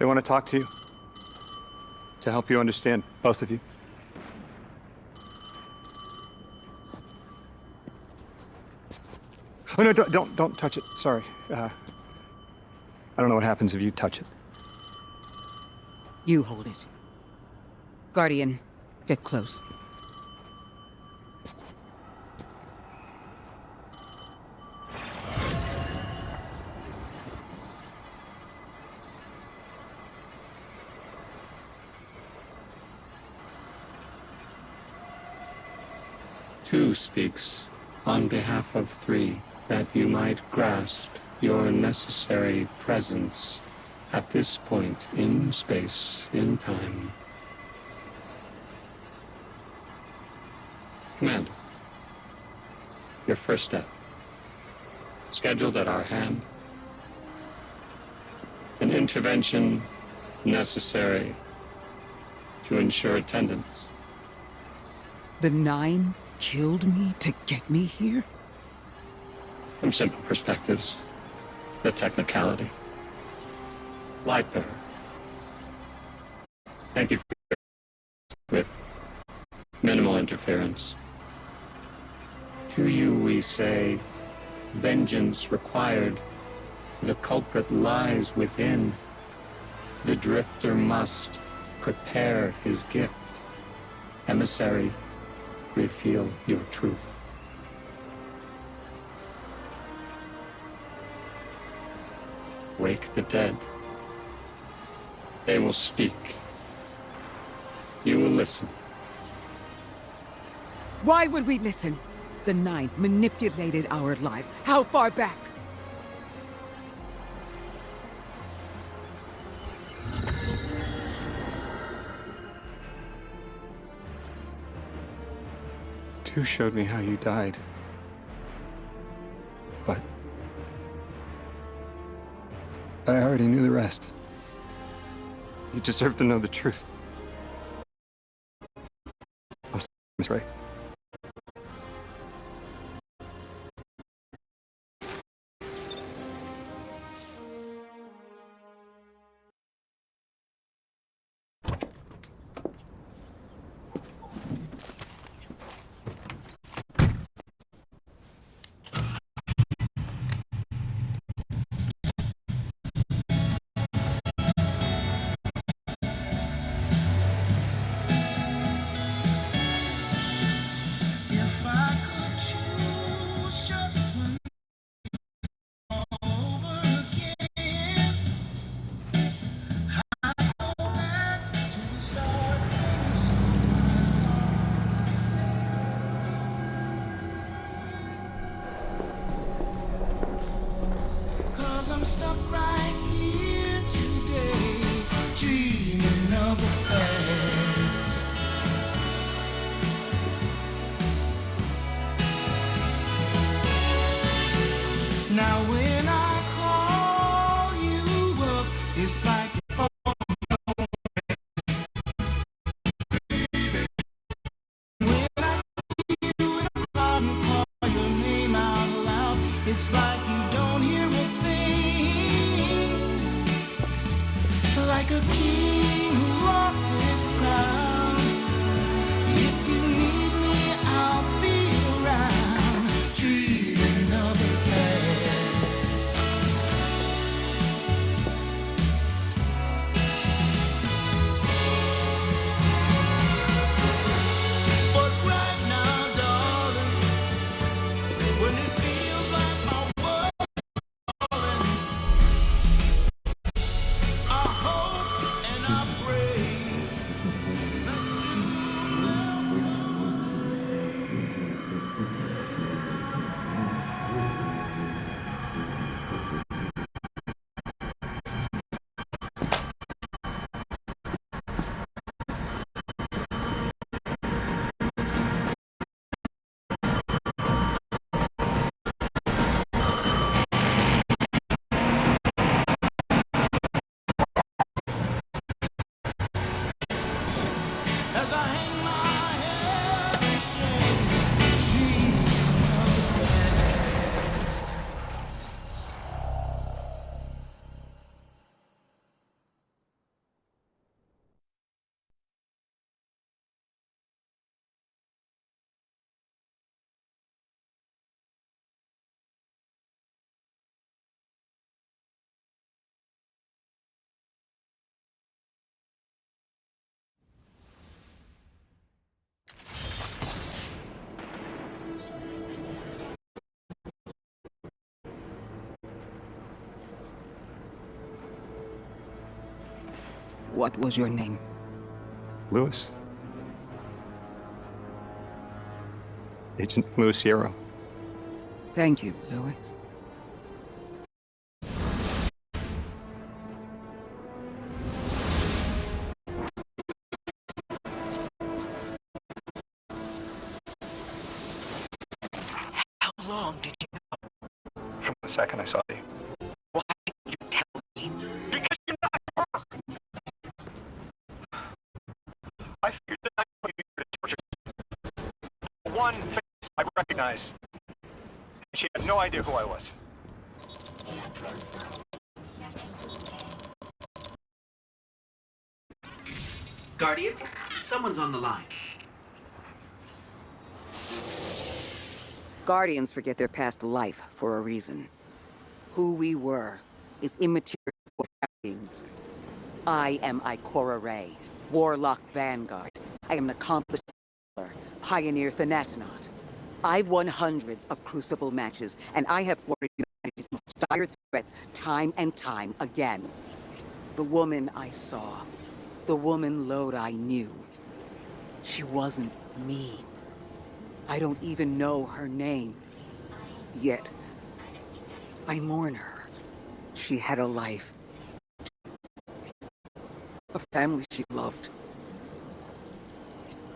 They want to talk to you. To help you understand, both of you. Oh, no, don't touch it. Sorry. I don't know what happens if you touch it. You hold it. Guardian, get close. Two speaks on behalf of three, that you might grasp your necessary presence at this point in space, in time. Commander, your first step, scheduled at our hand. An intervention necessary to ensure attendance. The Nine killed me to get me here? From simple perspectives, the technicality. Light bearer. Thank you for with minimal interference. To you we say, vengeance required. The culprit lies within. The drifter must prepare his gift. Emissary, reveal your truth. Wake the dead. They will speak. You will listen. Why would we listen? The Nine manipulated our lives. How far back? Two showed me how you died. But I already knew the rest. You deserve to know the truth. I'm sorry, Miss Ray. I'm stuck right here today, dreaming of a past. Now when I call you up, it's like when I see you in a crowd and call your name out loud, it's like you don't hear a like a king who lost his crown. If you need me, I'll be around, treating other guests. But right now, darling, when it feels like my world What was your name? Lewis. Agent Lewis Yarrow. Thank you, Lewis. How long did you... From the second I saw you. Why didn't you tell me? Because you're not us! I figured that I put you to torture. One face I recognize. And she had no idea who I was. Guardian, someone's on the line. Guardians forget their past life for a reason. Who we were is immaterial for beings. I am Ikora Rey, Warlock Vanguard. I am an accomplished healer, pioneer Thanatonaut. I've won hundreds of Crucible matches, and I have thwarted humanity's most dire threats time and time again. The woman I saw, the woman Lodi knew, she wasn't me. I don't even know her name. Yet, I mourn her. She had a life. A family she loved.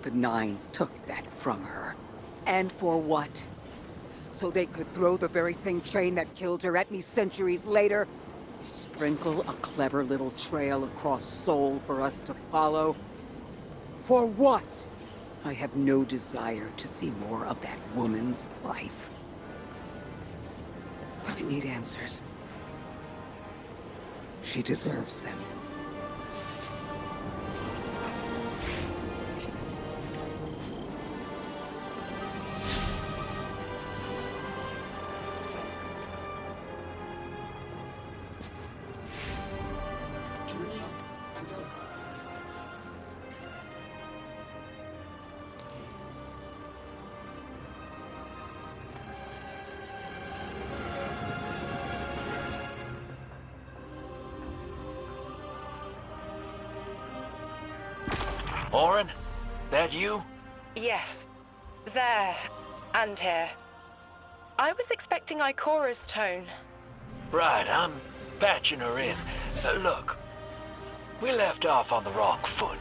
The Nine took that from her. And for what? So they could throw the very same train that killed her at me centuries later? Sprinkle a clever little trail across Seoul for us to follow? For what? I have no desire to see more of that woman's life. But I need answers. She deserves them. Oren? That you? Yes. There. And here. I was expecting Ikora's tone. Right, I'm patching her in. Look, we left off on the wrong foot.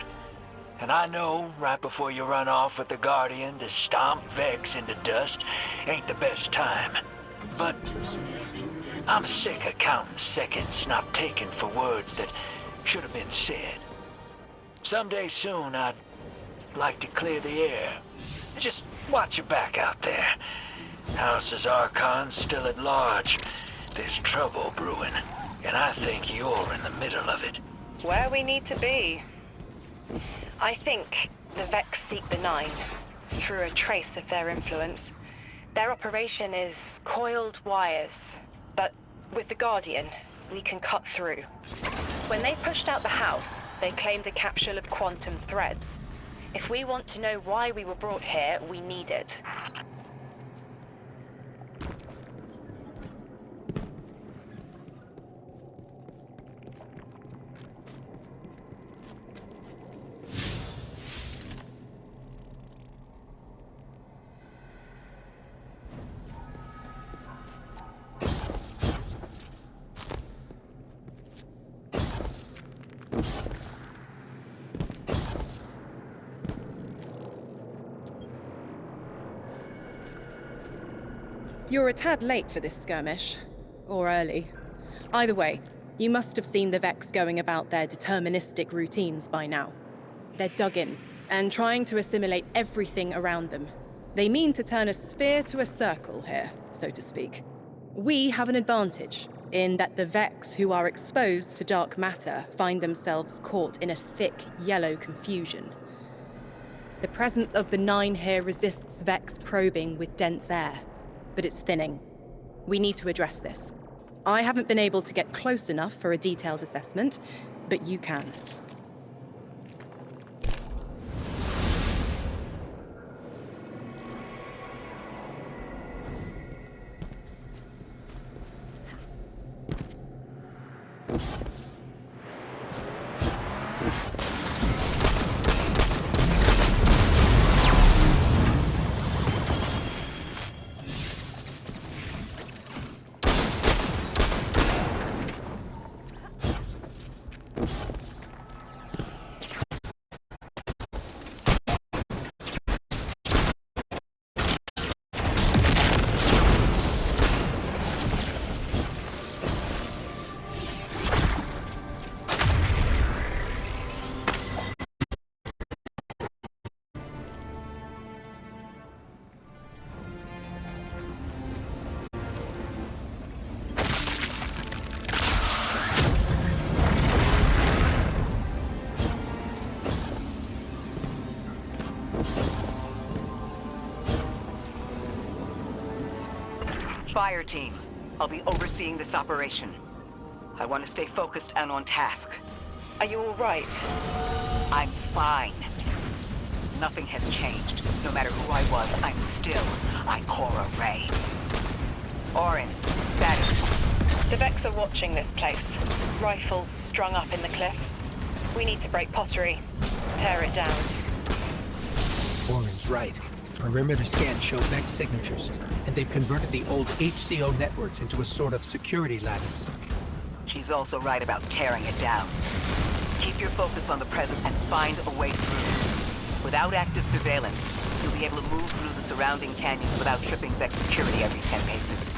And I know right before you run off with the Guardian to stomp Vex into dust ain't the best time. But I'm sick of counting seconds not taken for words that should have been said. Someday soon, I'd like to clear the air. Just watch your back out there. House's Archon's still at large. There's trouble brewing, and I think you're in the middle of it. Where we need to be. I think the Vex seek the Nine, through a trace of their influence. Their operation is coiled wires, but with the Guardian, we can cut through. When they pushed out the house, they claimed a capsule of quantum threads. If we want to know why we were brought here, we need it. You're a tad late for this skirmish. Or early. Either way, you must have seen the Vex going about their deterministic routines by now. They're dug in, and trying to assimilate everything around them. They mean to turn a sphere to a circle here, so to speak. We have an advantage, in that the Vex who are exposed to dark matter find themselves caught in a thick, yellow confusion. The presence of the Nine here resists Vex probing with dense air, but it's thinning. We need to address this. I haven't been able to get close enough for a detailed assessment, but you can. Fire team. I'll be overseeing this operation. I want to stay focused and on task. Are you all right? I'm fine. Nothing has changed. No matter who I was, I'm still Ikora Ray. Orin, status. The Vex are watching this place. Rifles strung up in the cliffs. We need to break pottery. Tear it down. Orin's right. Perimeter scans show Vex signatures, and they've converted the old HCO networks into a sort of security lattice. She's also right about tearing it down. Keep your focus on the present and find a way through. Without active surveillance, you'll be able to move through the surrounding canyons without tripping Vex security every 10 paces.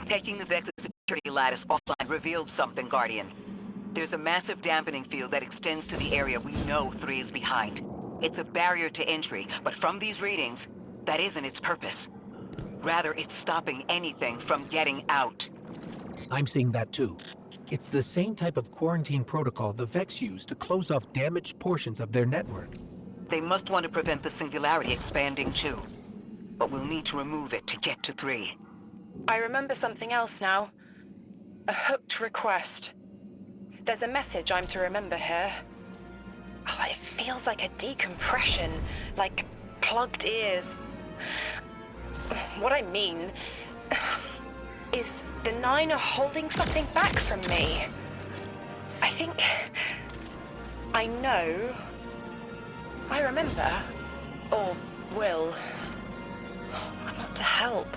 Taking the Vex's security lattice offline revealed something, Guardian. There's a massive dampening field that extends to the area we know 3 is behind. It's a barrier to entry, but from these readings, that isn't its purpose. Rather, it's stopping anything from getting out. I'm seeing that too. It's the same type of quarantine protocol the Vex use to close off damaged portions of their network. They must want to prevent the singularity expanding too. But we'll need to remove it to get to 3. I remember something else now. A hooked request. There's a message I'm to remember here. Oh, it feels like a decompression, like plugged ears. What I mean is the Nine are holding something back from me. I think I know. I remember. Or will. I want to help.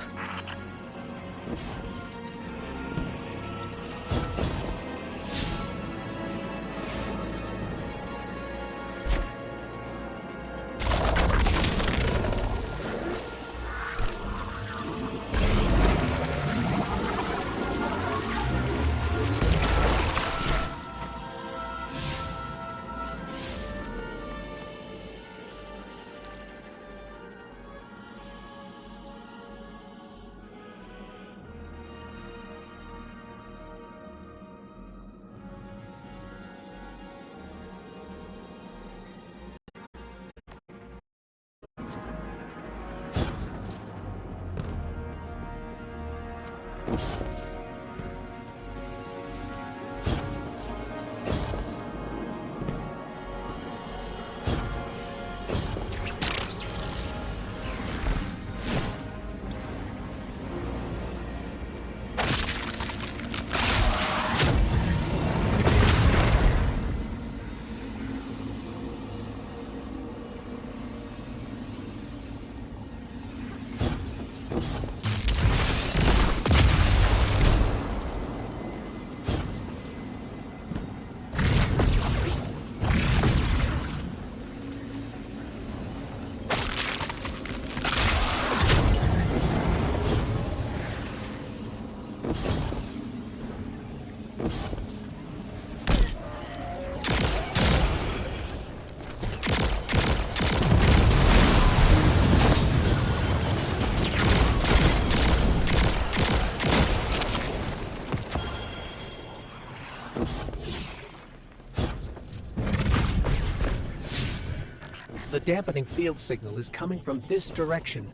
The dampening field signal is coming from this direction,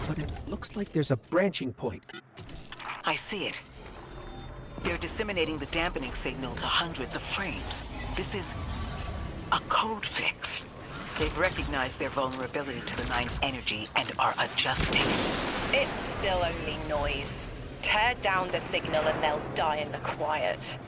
but it looks like there's a branching point. I see it. They're disseminating the dampening signal to hundreds of frames. This is a code fix. They've recognized their vulnerability to the Nine's energy and are adjusting. It's still only noise. Tear down the signal and they'll die in the quiet.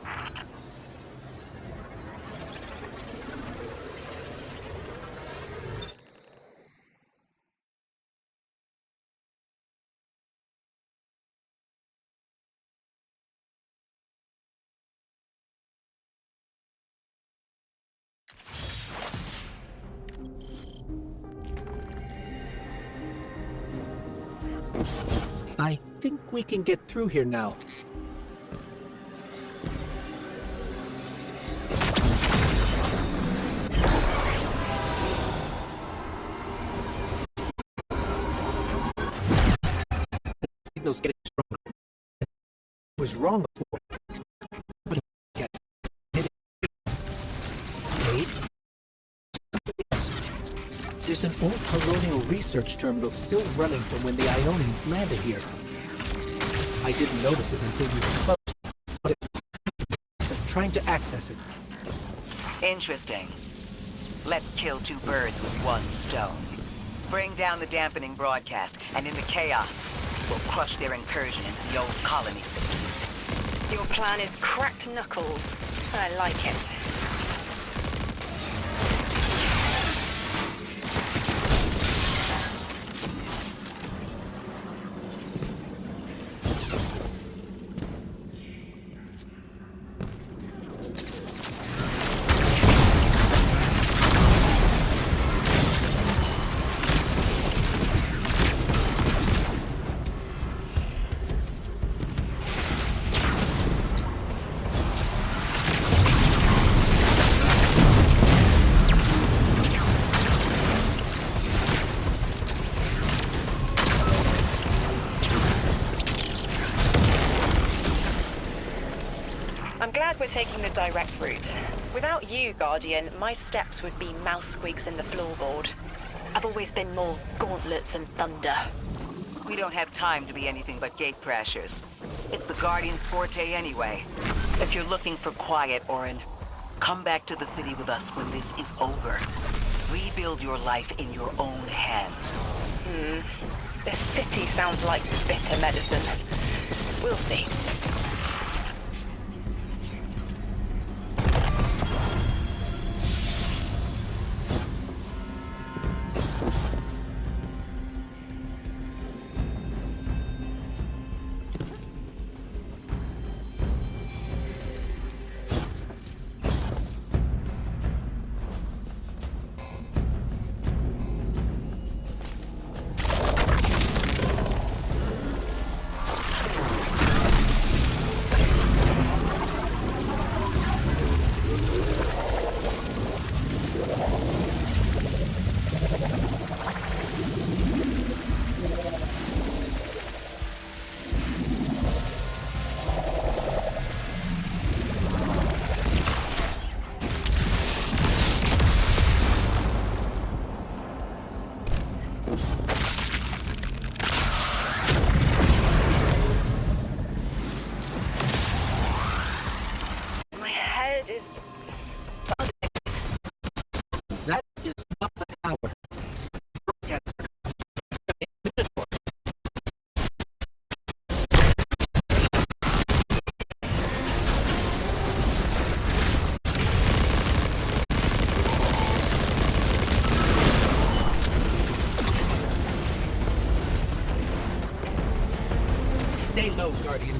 I think we can get through here now. The signal's getting stronger. It was wrong before. But wait. There's an old colonial research terminal still running from when the Ionians landed here. I didn't notice it until we were close, but I'm trying to access it. Interesting. Let's kill two birds with one stone. Bring down the dampening broadcast, and in the chaos, we'll crush their incursion into the old colony systems. Your plan is cracked knuckles. I like it. I'm glad we're taking the direct route. Without you, Guardian, my steps would be mouse squeaks in the floorboard. I've always been more gauntlets and thunder. We don't have time to be anything but gate crashers. It's the Guardian's forte anyway. If you're looking for quiet, Orin, come back to the city with us when this is over. Rebuild your life in your own hands. The city sounds like bitter medicine. We'll see. Stay low, Guardian.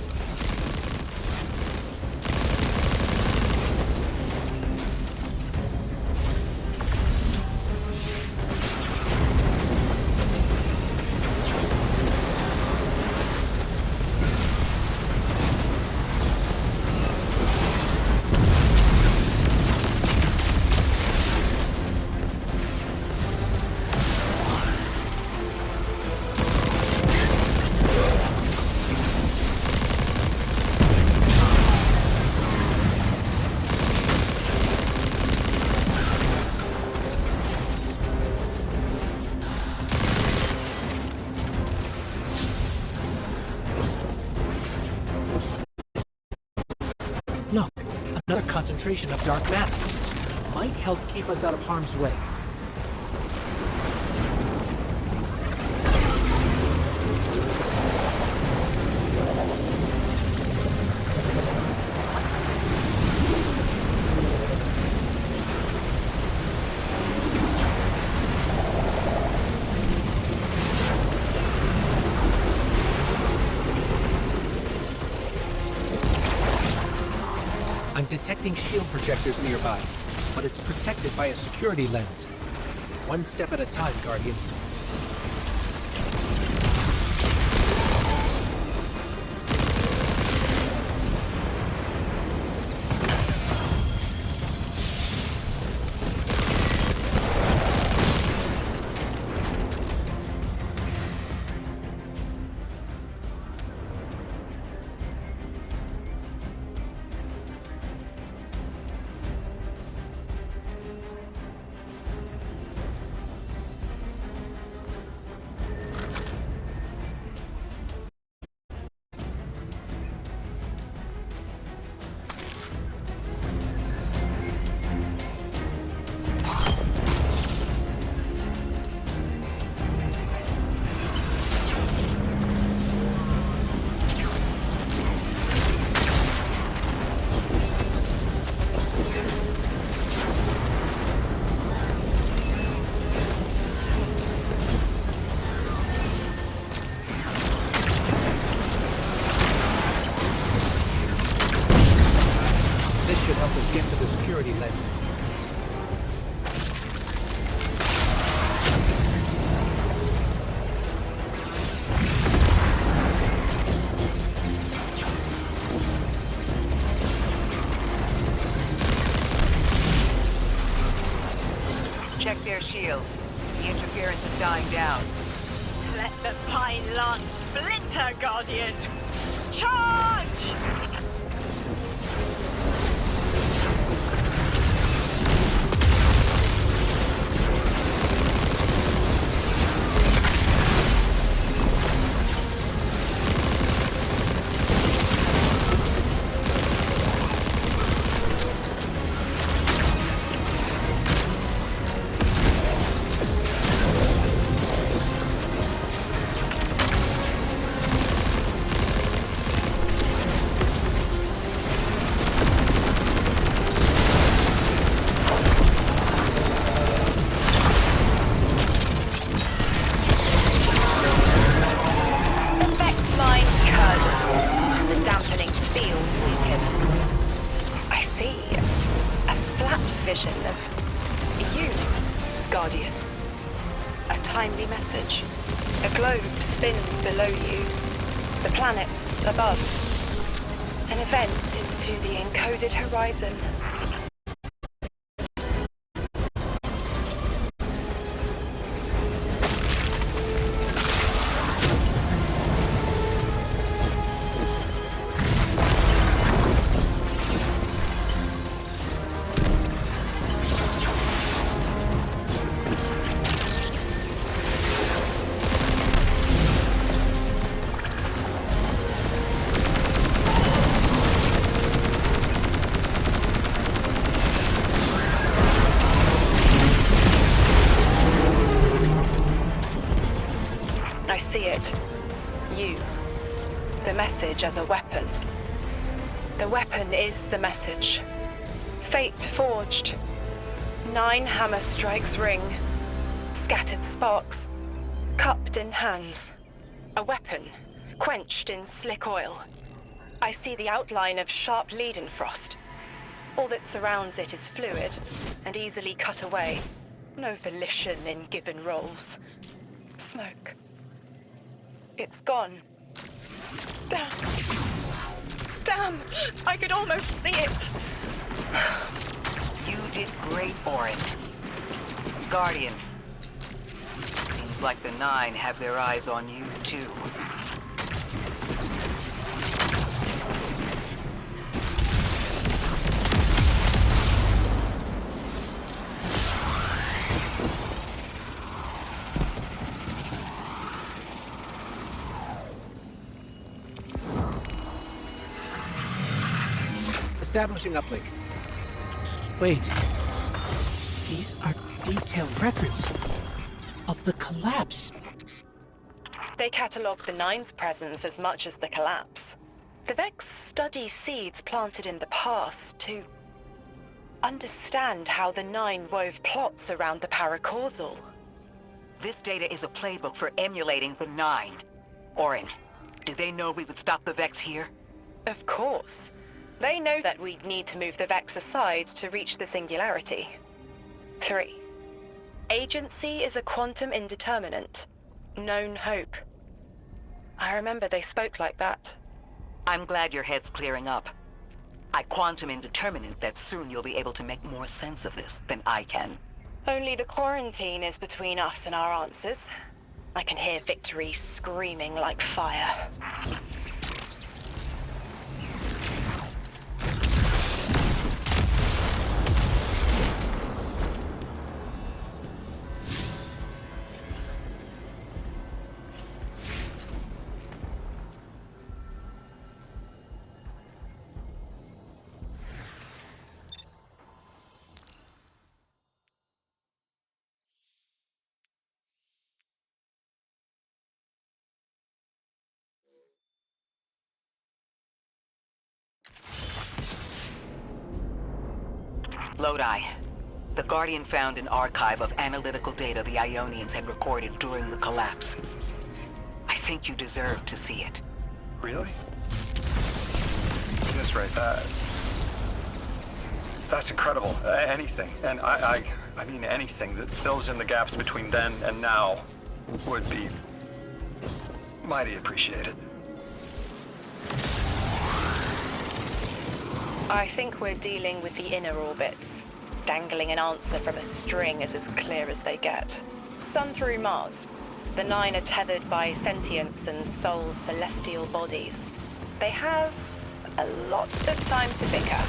Look, another concentration of dark matter. Might help keep us out of harm's way. I'm detecting shield projectors nearby, but it's protected by a security lens. One step at a time, Guardian. This should help us get to the security lens. Check their shields. The interference is dying down. Let the pine lance splinter, Guardian! Charge! Vision of you, Guardian. A timely message. A globe spins below you, the planets above. An event into the encoded horizon. I see it. You. The message as a weapon. The weapon is the message. Fate forged. 9 hammer strikes ring. Scattered sparks. Cupped in hands. A weapon quenched in slick oil. I see the outline of sharp leaden frost. All that surrounds it is fluid and easily cut away. No volition in given roles. Smoke. It's gone. Damn. Damn! I could almost see it! You did great, Orin. Guardian. Seems like the Nine have their eyes on you, too. Establishing uplink. Wait. These are detailed records of the collapse. They catalogue the Nine's presence as much as the collapse. The Vex study seeds planted in the past to understand how the Nine wove plots around the paracausal. This data is a playbook for emulating the Nine. Orin, do they know we would stop the Vex here? Of course. They know that we'd need to move the Vex aside to reach the singularity. 3. Agency is a quantum indeterminate. Known hope. I remember they spoke like that. I'm glad your head's clearing up. I quantum indeterminate that soon you'll be able to make more sense of this than I can. Only the quarantine is between us and our answers. I can hear victory screaming like fire. Lodi. The Guardian found an archive of analytical data the Ionians had recorded during the collapse. I think you deserve to see it. Really? That's right. That's incredible. Anything, and I mean anything that fills in the gaps between then and now would be mighty appreciated. I think we're dealing with the inner orbits. Dangling an answer from a string is as clear as they get. Sun through Mars. The Nine are tethered by sentience and Sol's celestial bodies. They have a lot of time to bicker.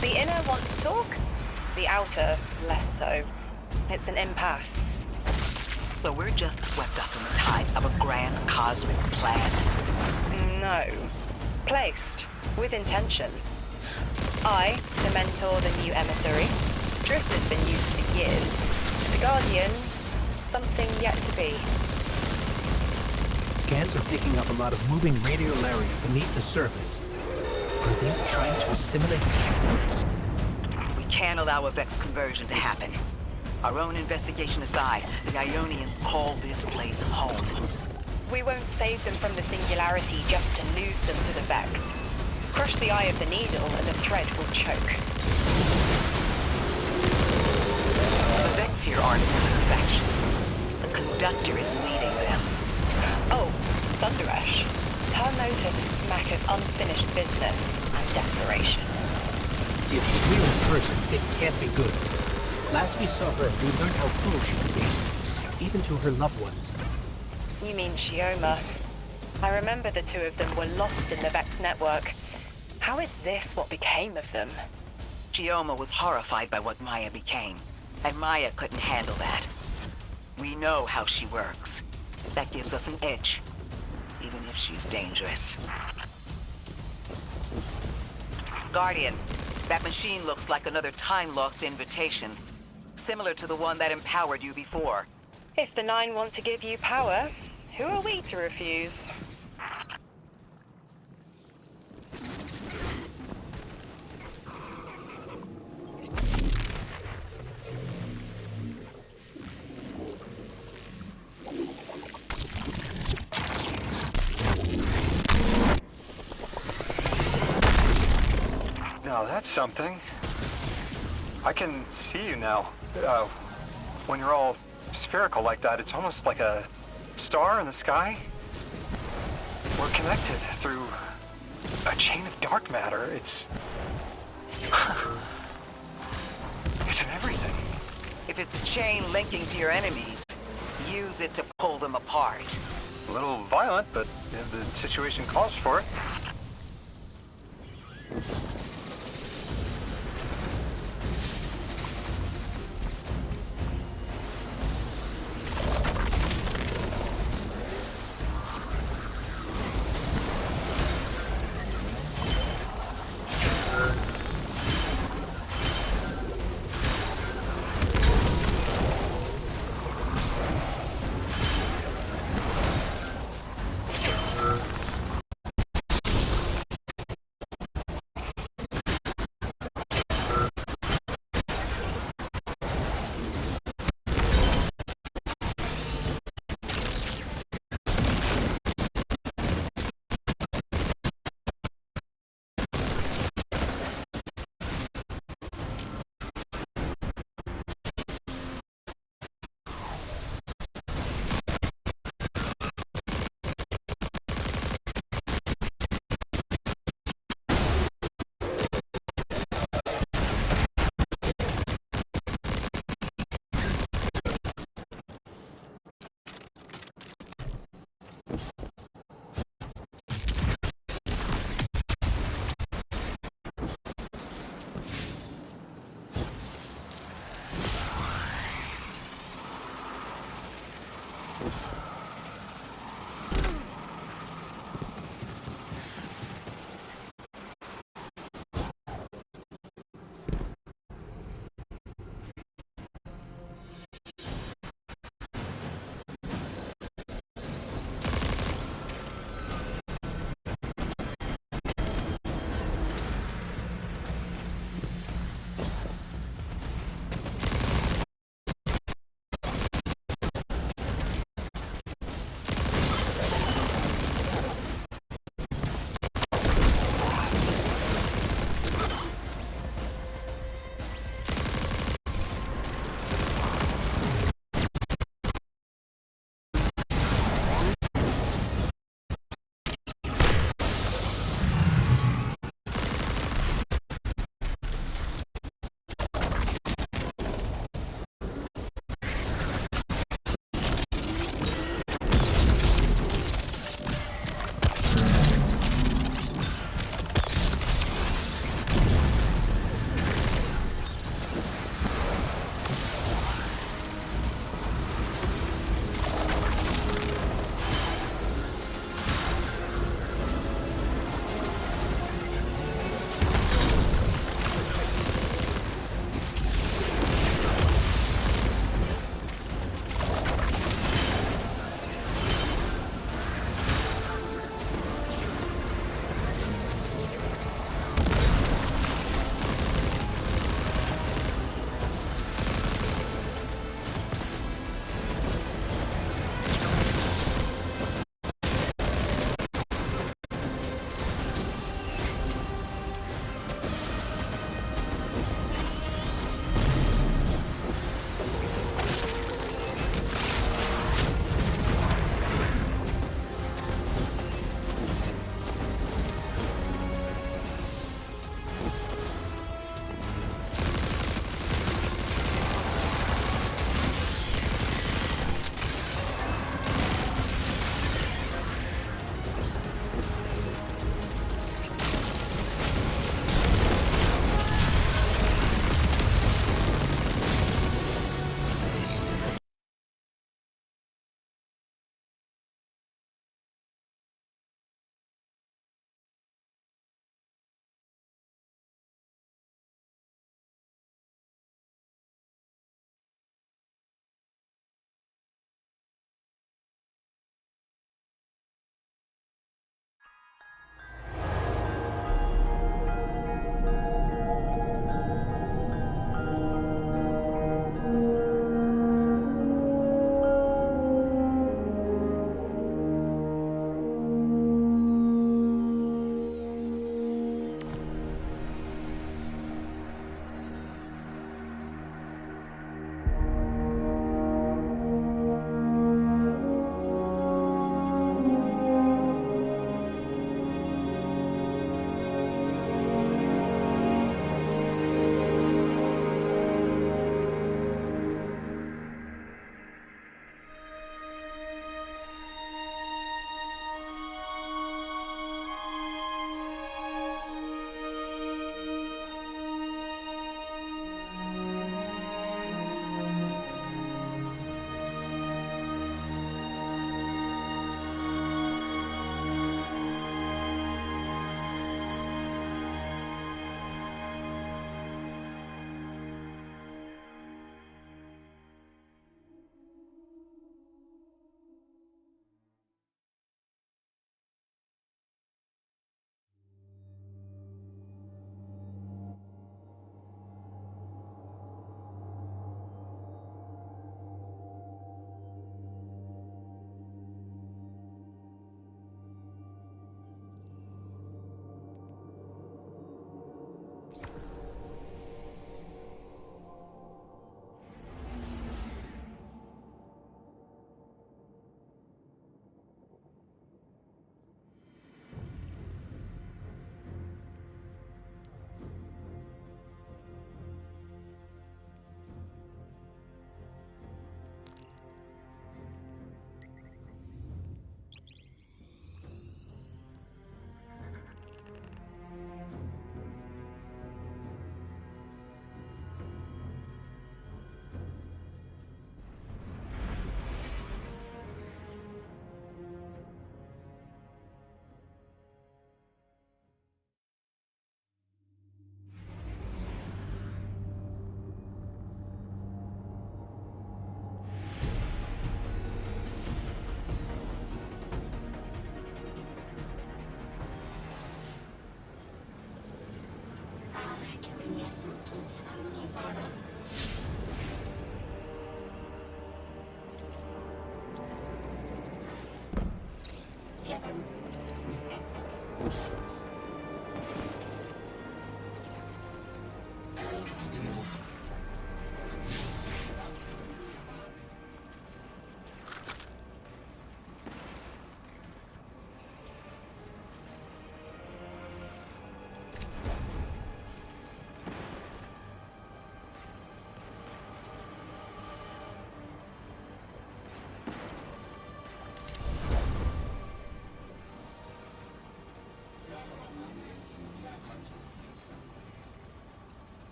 The inner want to talk, the outer less so. It's an impasse. So we're just swept up in the tides of a grand cosmic plan? No. Placed. With intention. I, to mentor the new emissary. Drift has been used for years. The Guardian, something yet to be. Scans are picking up a lot of moving radiolaria beneath the surface. Are they trying to assimilate Kepler? We can't allow a Vex conversion to happen. Our own investigation aside, the Ionians call this place home. We won't save them from the singularity just to lose them to the Vex. Crush the eye of the needle and the thread will choke. The Vex here aren't a splinter faction. The conductor is leading them. Oh, Sundaresh. Her motives smack of unfinished business and desperation. If she's real in person, it can't be good. Last we saw her, we learned how cruel she could be, even to her loved ones. You mean Shioma. I remember the two of them were lost in the Vex network. How is this what became of them? Shioma was horrified by what Maya became, and Maya couldn't handle that. We know how she works. That gives us an edge, even if she's dangerous. Guardian, that machine looks like another time-lost invitation, similar to the one that empowered you before. If the Nine want to give you power, who are we to refuse? Now that's something. I can see you now. When you're all spherical like that, it's almost like a star in the sky. We're connected through a chain of dark matter. It's in everything. If it's a chain linking to your enemies, use it to pull them apart. A little violent, but the situation calls for it.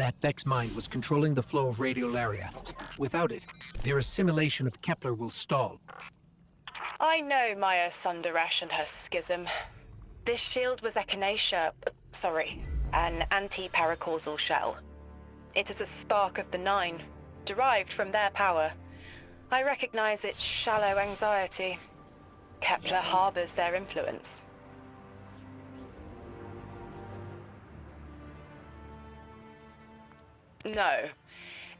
That Vex mine was controlling the flow of radiolaria. Without it, their assimilation of Kepler will stall. I know Maya Sundaresh and her schism. This shield was an anti-paracausal shell. It is a spark of the Nine, derived from their power. I recognize its shallow anxiety. Kepler harbors their influence. No.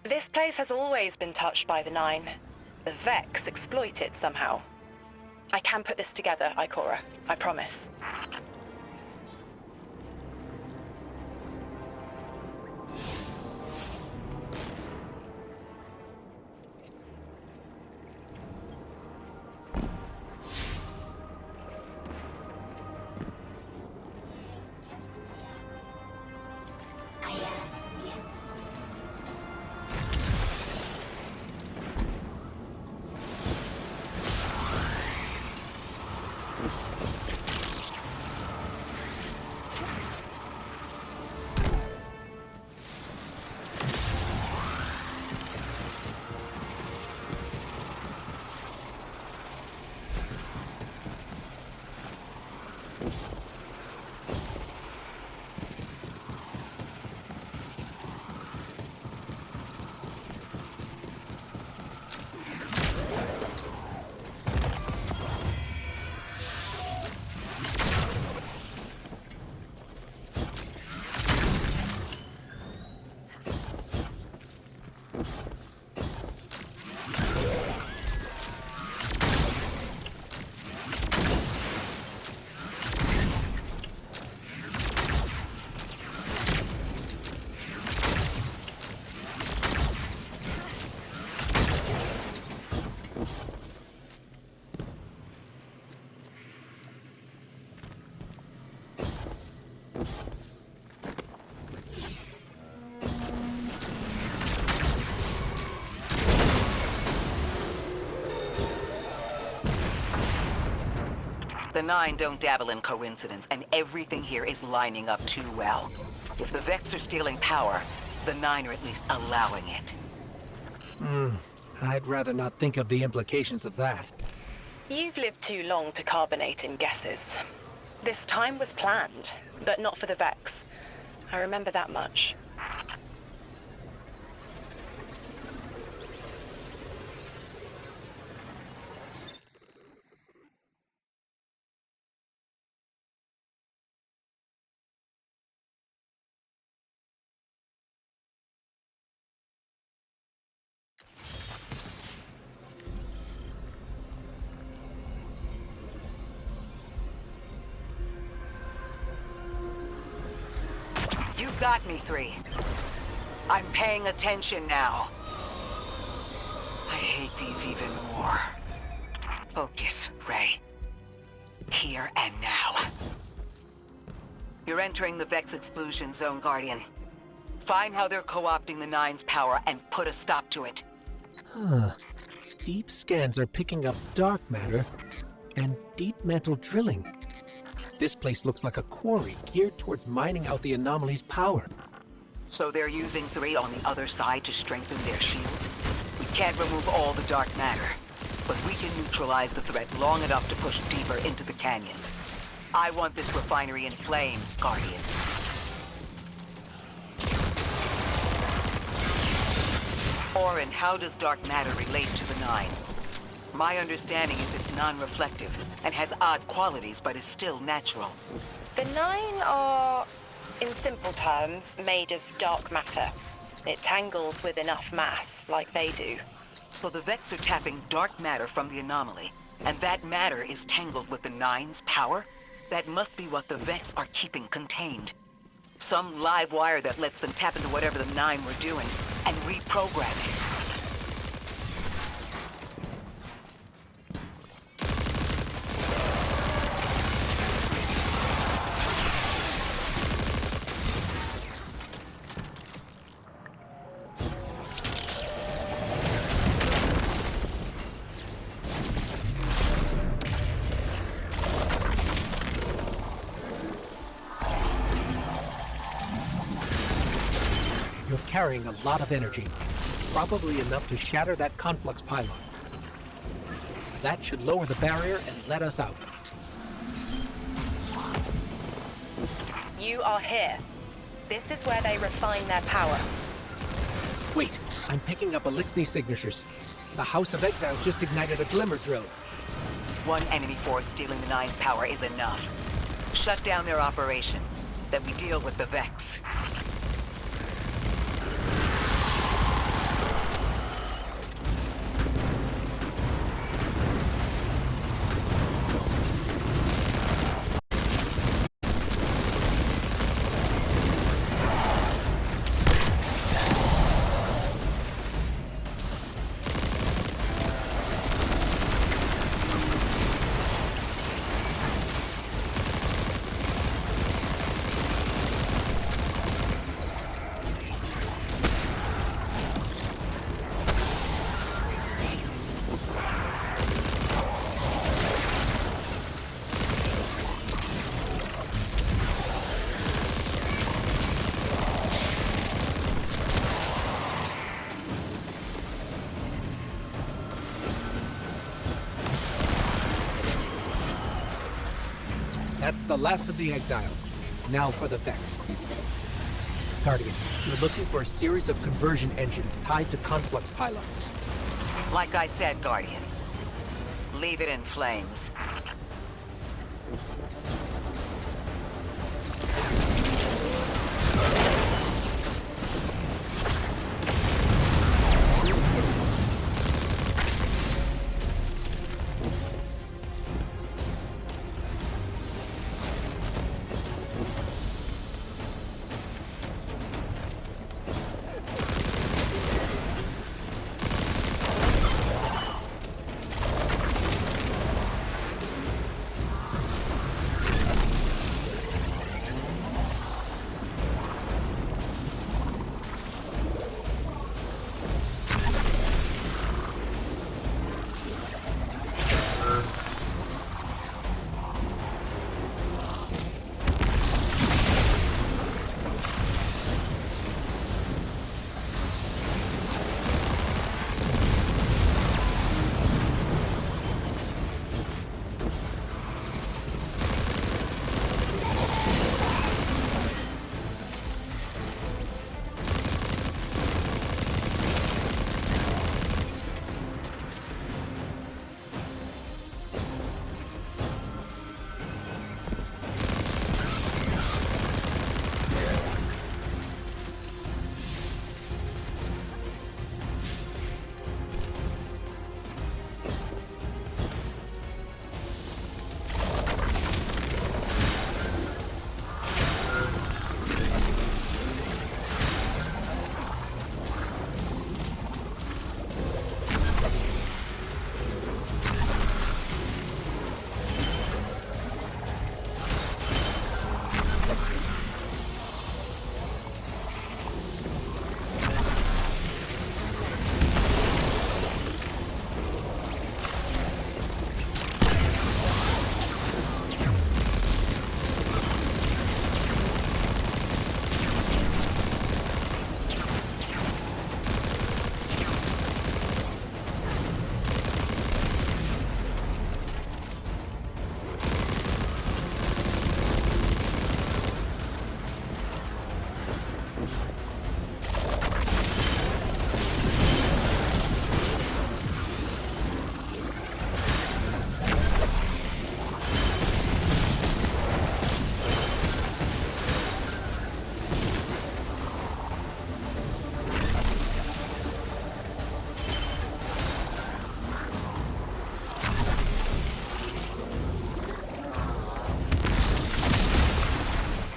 This place has always been touched by the Nine. The Vex exploit it somehow. I can put this together, Ikora. I promise. The Nine don't dabble in coincidence, and everything here is lining up too well. If the Vex are stealing power, the Nine are at least allowing it. I'd rather not think of the implications of that. You've lived too long to carbonate in guesses. This time was planned, but not for the Vex. I remember that much. You got me, 3. I'm paying attention now. I hate these even more. Focus, Ray. Here and now. You're entering the Vex exclusion zone, Guardian. Find how they're co-opting the Nine's power and put a stop to it. Deep scans are picking up dark matter and deep mantle drilling. This place looks like a quarry geared towards mining out the anomaly's power. So they're using 3 on the other side to strengthen their shields? We can't remove all the dark matter, but we can neutralize the threat long enough to push deeper into the canyons. I want this refinery in flames, Guardian. Orin, how does dark matter relate to the Nine? My understanding is it's non-reflective and has odd qualities, but is still natural. The Nine are, in simple terms, made of dark matter. It tangles with enough mass, like they do. So the Vex are tapping dark matter from the anomaly, and that matter is tangled with the Nine's power? That must be what the Vex are keeping contained. Some live wire that lets them tap into whatever the Nine were doing and reprogram it. You're carrying a lot of energy, probably enough to shatter that conflux pylon. That should lower the barrier and let us out. You are here. This is where they refine their power. Wait, I'm picking up Elixni signatures. The House of Exiles just ignited a glimmer drill. One enemy force stealing the Nine's power is enough. Shut down their operation. Then we deal with the Vex. That's the last of the Exiles. Now for the Vex. Guardian, you're looking for a series of conversion engines tied to conflux pylons. Like I said, Guardian. Leave it in flames.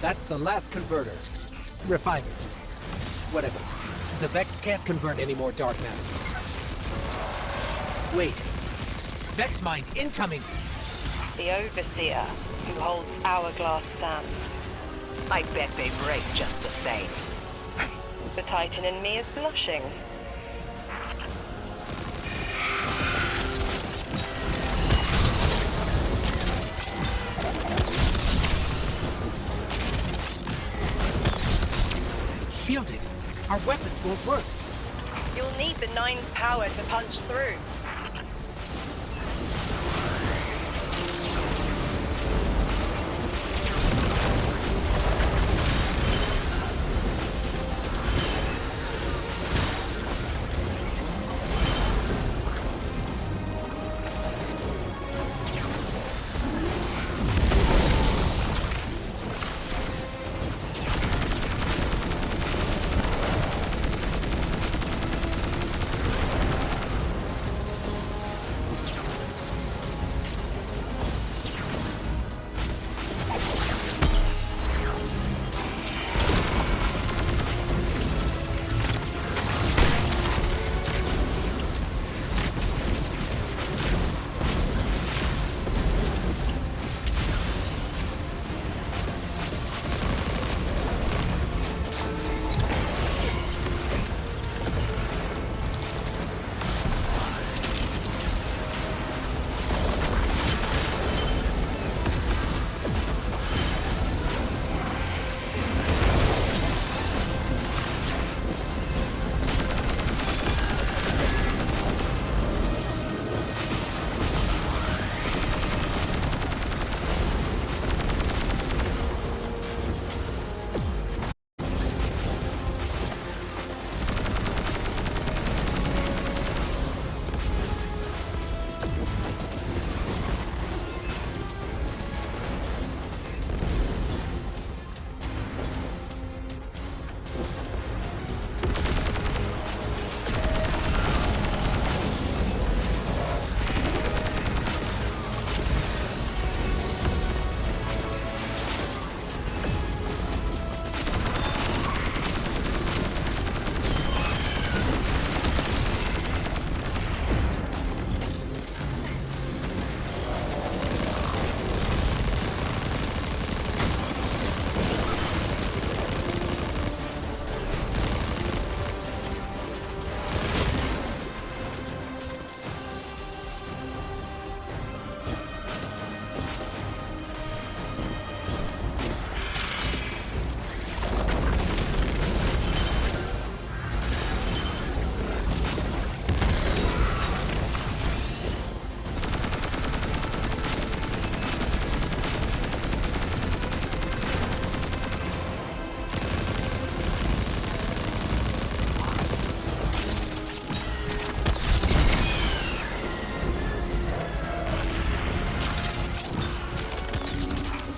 That's the last converter. Refiner. Whatever. The Vex can't convert any more dark matter. Wait. Vex mine incoming! The Overseer, who holds Hourglass Sands. I bet they break just the same. The Titan in me is blushing. It's shielded. Our weapons won't work. You'll need the Nine's power to punch through.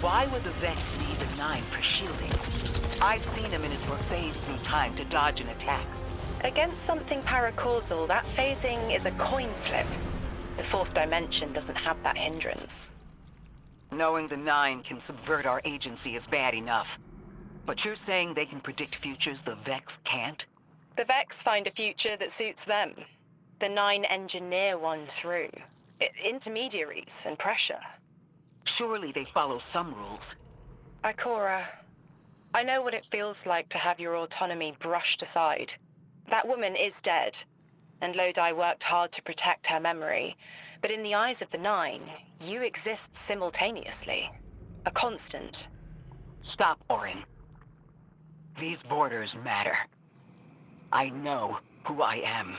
Why would the Vex need the Nine for shielding? I've seen them in a phase through time to dodge an attack. Against something paracausal, that phasing is a coin flip. The fourth dimension doesn't have that hindrance. Knowing the Nine can subvert our agency is bad enough. But you're saying they can predict futures the Vex can't? The Vex find a future that suits them. The Nine engineer one through. Intermediaries and pressure. Surely they follow some rules. Ikora, I know what it feels like to have your autonomy brushed aside. That woman is dead, and Lodi worked hard to protect her memory. But in the eyes of the Nine, you exist simultaneously. A constant. Stop, Orin. These borders matter. I know who I am.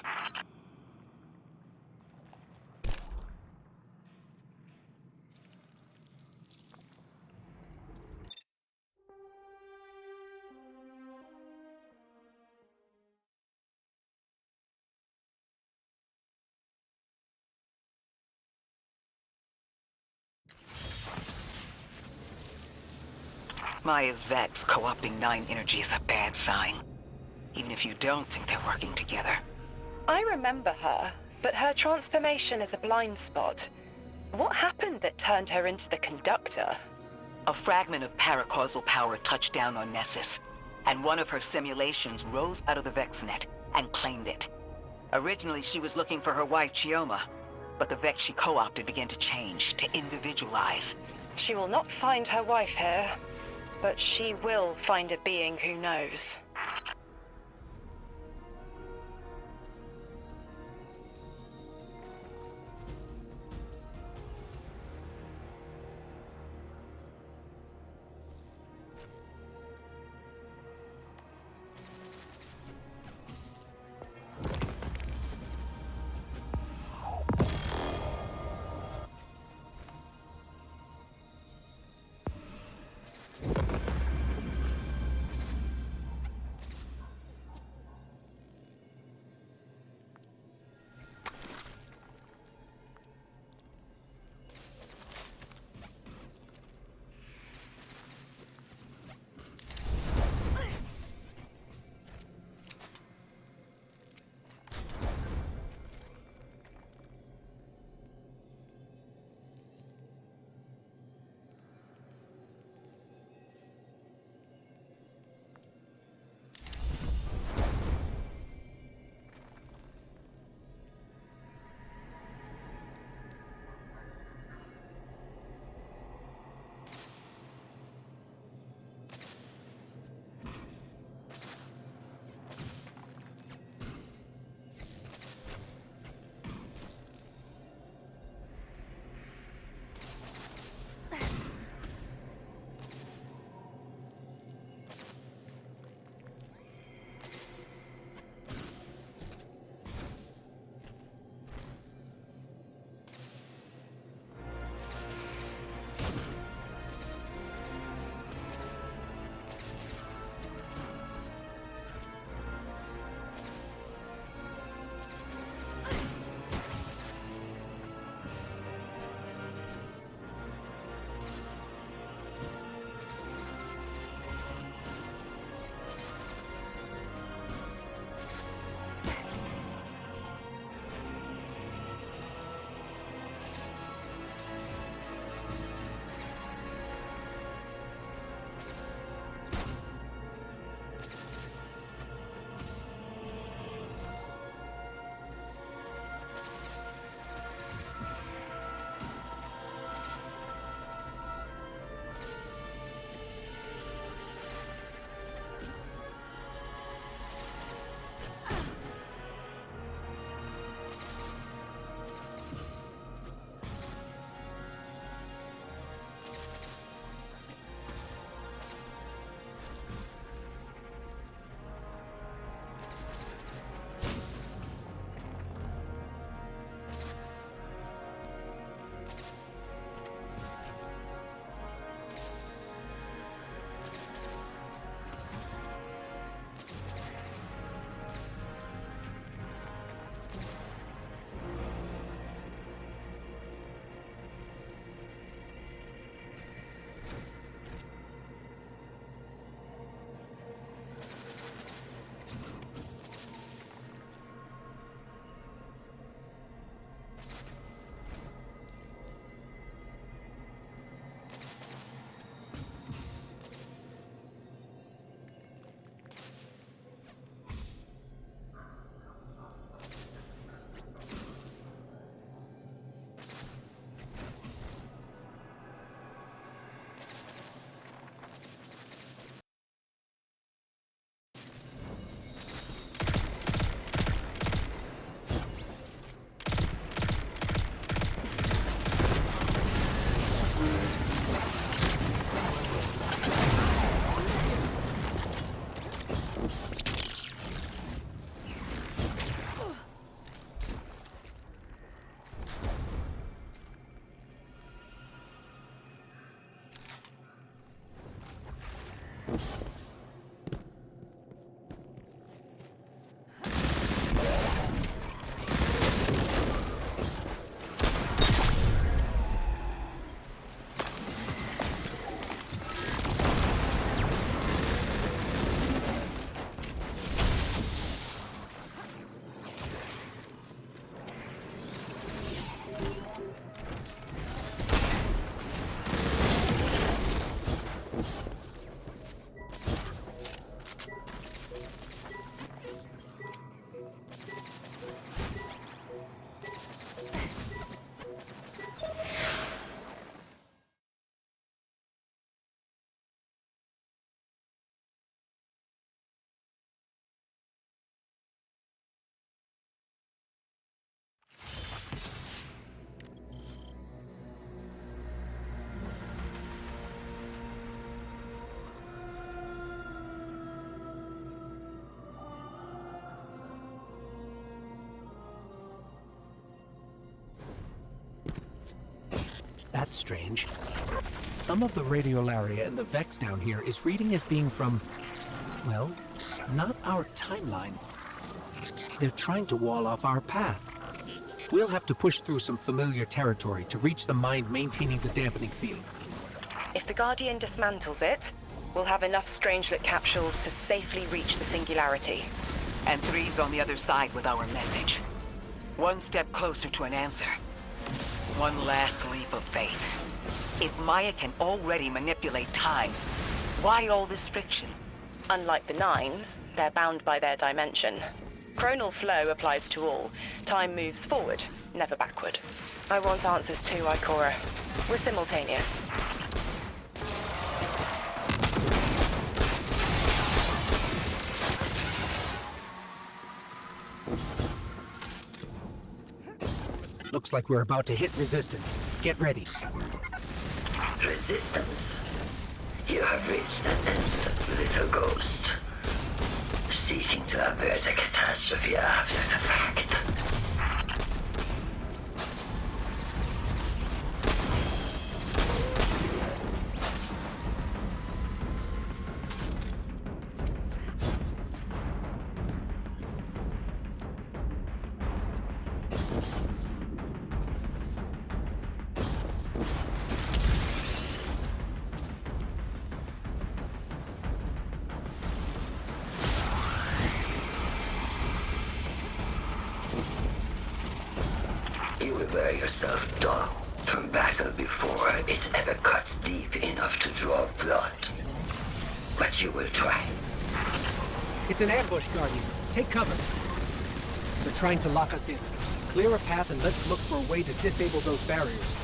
Maya's Vex co-opting Nine energy is a bad sign. Even if you don't think they're working together. I remember her, but her transformation is a blind spot. What happened that turned her into the conductor? A fragment of paracausal power touched down on Nessus, and one of her simulations rose out of the VexNet and claimed it. Originally, she was looking for her wife, Chioma, but the Vex she co-opted began to change, to individualize. She will not find her wife here, but she will find a being who knows. That's strange. Some of the radiolaria in the Vex down here is reading as being from, well, not our timeline. They're trying to wall off our path. We'll have to push through some familiar territory to reach the mine maintaining the dampening field. If the Guardian dismantles it, we'll have enough Strangelet capsules to safely reach the Singularity. And Three's on the other side with our message. One step closer to an answer. One last leap of faith. If Maya can already manipulate time, why all this friction? Unlike the Nine, they're bound by their dimension. Chronal flow applies to all. Time moves forward, never backward. I want answers too, Ikora. We're simultaneous. Looks like we're about to hit resistance. Get ready. Resistance. You have reached an end, little ghost. Seeking to avert a catastrophe after the fact. You will wear yourself down from battle before it ever cuts deep enough to draw blood. But you will try. It's an ambush, Guardian. Take cover. They're trying to lock us in. Clear a path and let's look for a way to disable those barriers.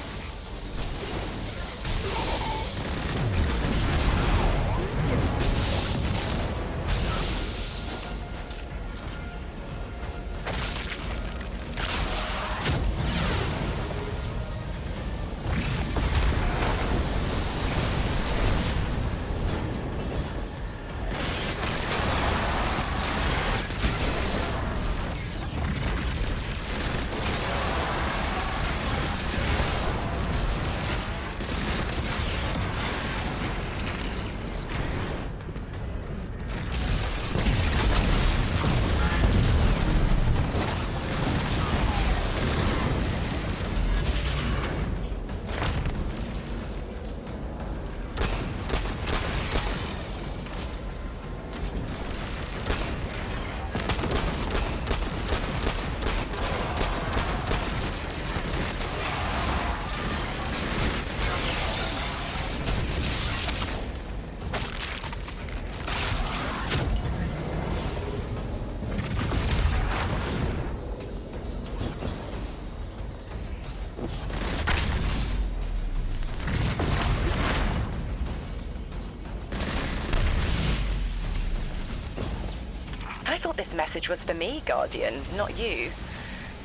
I thought this message was for me, Guardian, not you.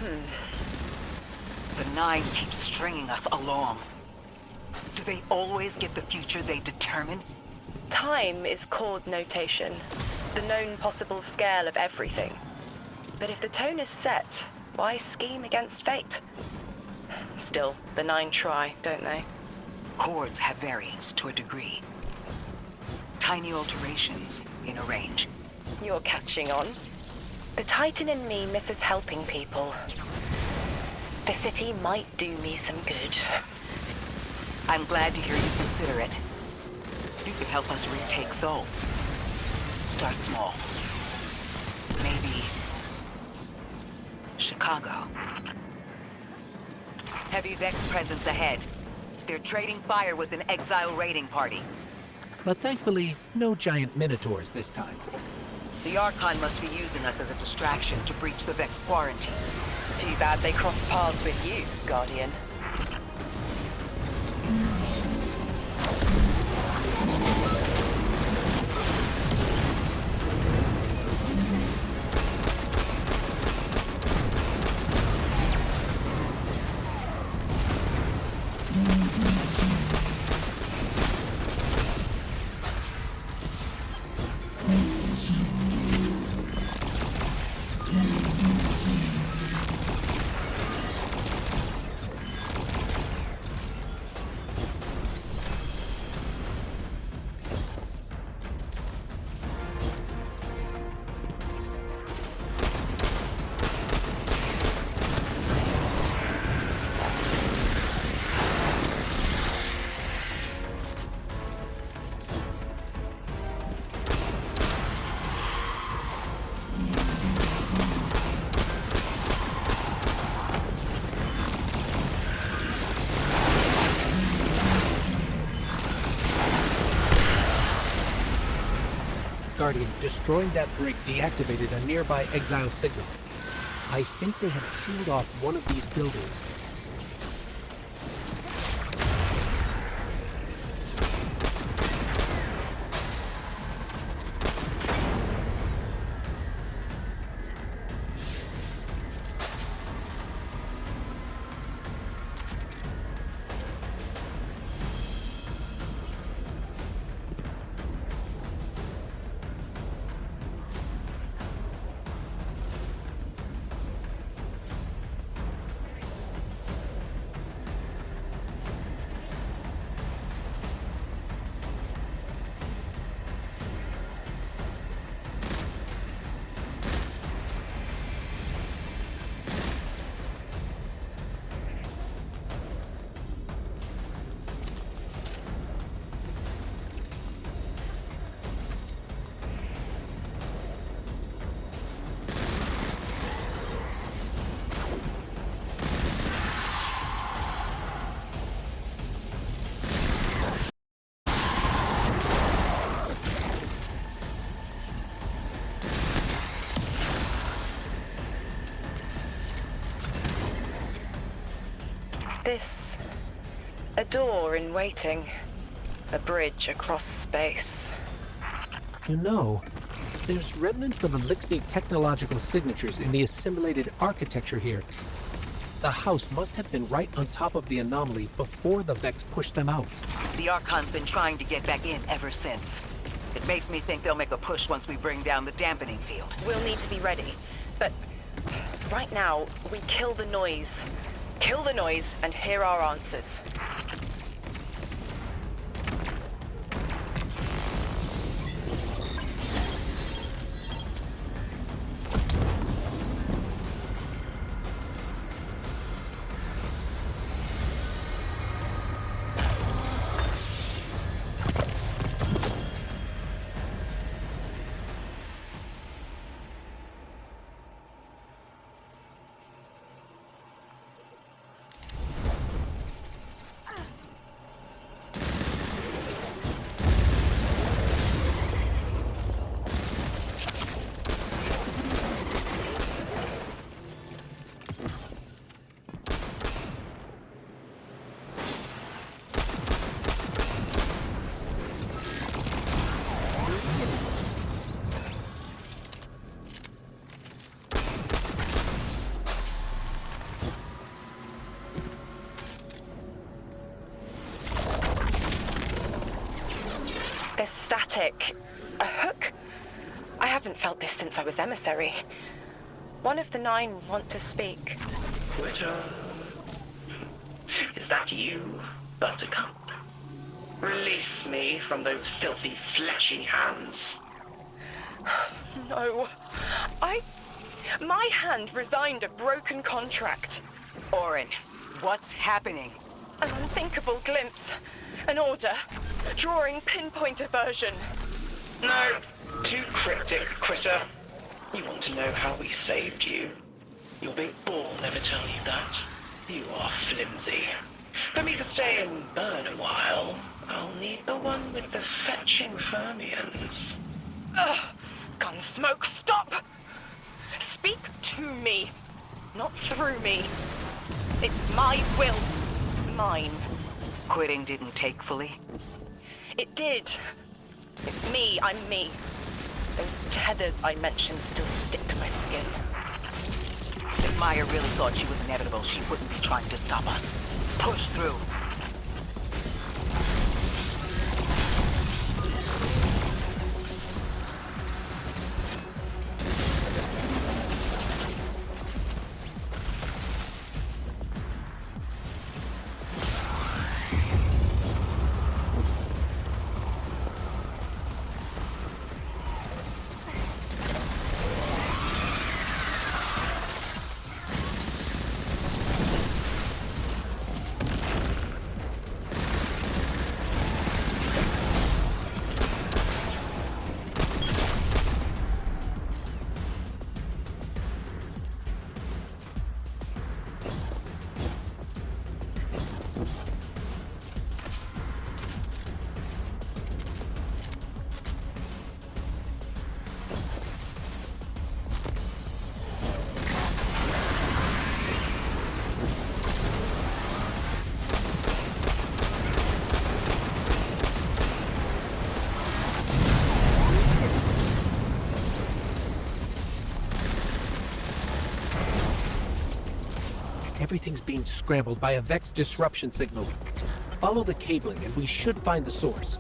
The Nine keeps stringing us along. Do they always get the future they determine? Time is chord notation, the known possible scale of everything. But if the tone is set, why scheme against fate? Still, the Nine try, don't they? Chords have variance to a degree. Tiny alterations in a range. You're catching on. The Titan in me misses helping people. The city might do me some good. I'm glad to hear you consider it. You could help us retake Seoul. Start small. Maybe Chicago. Heavy Vex presence ahead. They're trading fire with an exile raiding party. But thankfully, no giant minotaurs this time. The Archon must be using us as a distraction to breach the Vex quarantine. Too bad they crossed paths with you, Guardian. Guardian, destroying that brig deactivated a nearby exile signal. I think they had sealed off one of these buildings. This... a door in waiting. A bridge across space. You know, there's remnants of Elixir technological signatures in the assimilated architecture here. The house must have been right on top of the anomaly before the Vex pushed them out. The Archon's been trying to get back in ever since. It makes me think they'll make a push once we bring down the dampening field. We'll need to be ready. But right now, we kill the noise. Kill the noise and hear our answers. There's static. A hook? I haven't felt this since I was emissary. One of the Nine want to speak. Twitter. Is that you, Buttercup? Release me from those filthy, fleshy hands. No. My hand resigned a broken contract. Orin, what's happening? An unthinkable glimpse. An order. Drawing pinpoint aversion. No. Too cryptic, Quitter. You want to know how we saved you? Your big ball never tell you that. You are flimsy. For me to stay and burn a while, I'll need the one with the fetching fermions. Ugh! Gunsmoke, stop! Speak to me, not through me. It's my will. Mine. Quitting didn't take fully? It did. It's me, I'm me. Those tethers I mentioned still stick to my skin. If Maya really thought she was inevitable, she wouldn't be trying to stop us. Push through. Everything's being scrambled by a Vex disruption signal. Follow the cabling and we should find the source.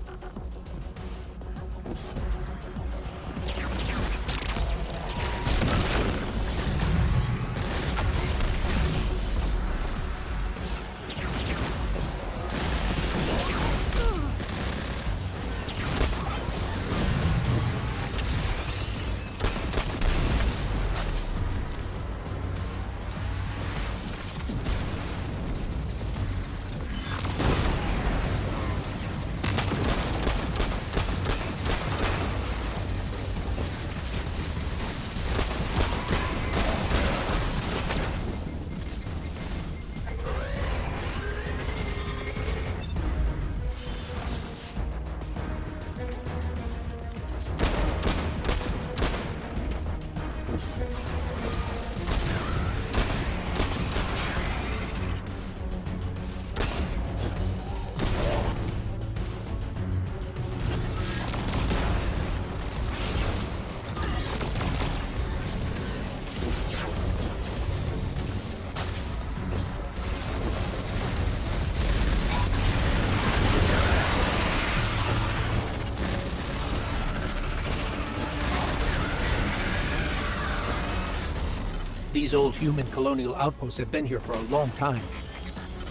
These old human colonial outposts have been here for a long time.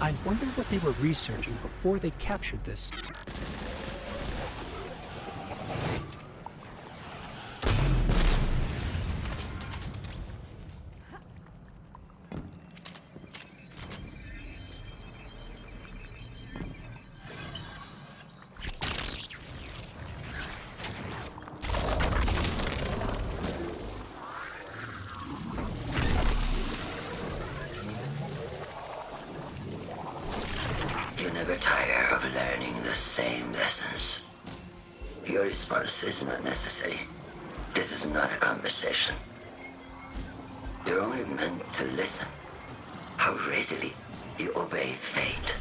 I wonder what they were researching before they captured this. You never tire of learning the same lessons. Your response is not necessary. This is not a conversation. You're only meant to listen. How readily you obey fate.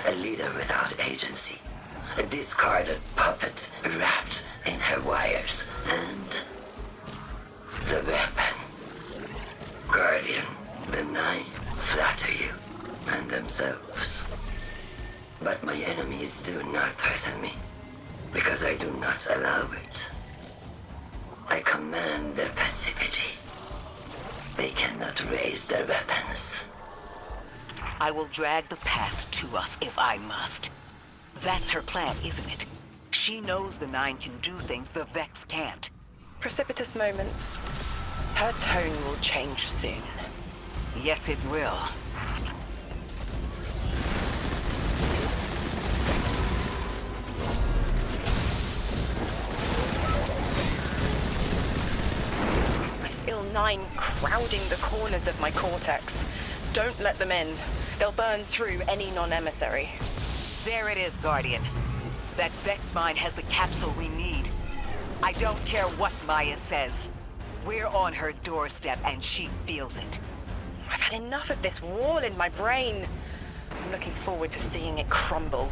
A leader without agency. A discarded puppet wrapped in her wires. And the weapon. Guardian, the Nine flatter you and themselves. But my enemies do not threaten me, because I do not allow it. I command their passivity. They cannot raise their weapons. I will drag the past to us if I must. That's her plan, isn't it? She knows the Nine can do things the Vex can't. Precipitous moments. Her tone will change soon. Yes, it will. Nine crowding the corners of my cortex. Don't let them in. They'll burn through any non-emissary. There it is, Guardian. That Vex mine has the capsule we need. I don't care what Maya says. We're on her doorstep and she feels it. I've had enough of this wall in my brain. I'm looking forward to seeing it crumble.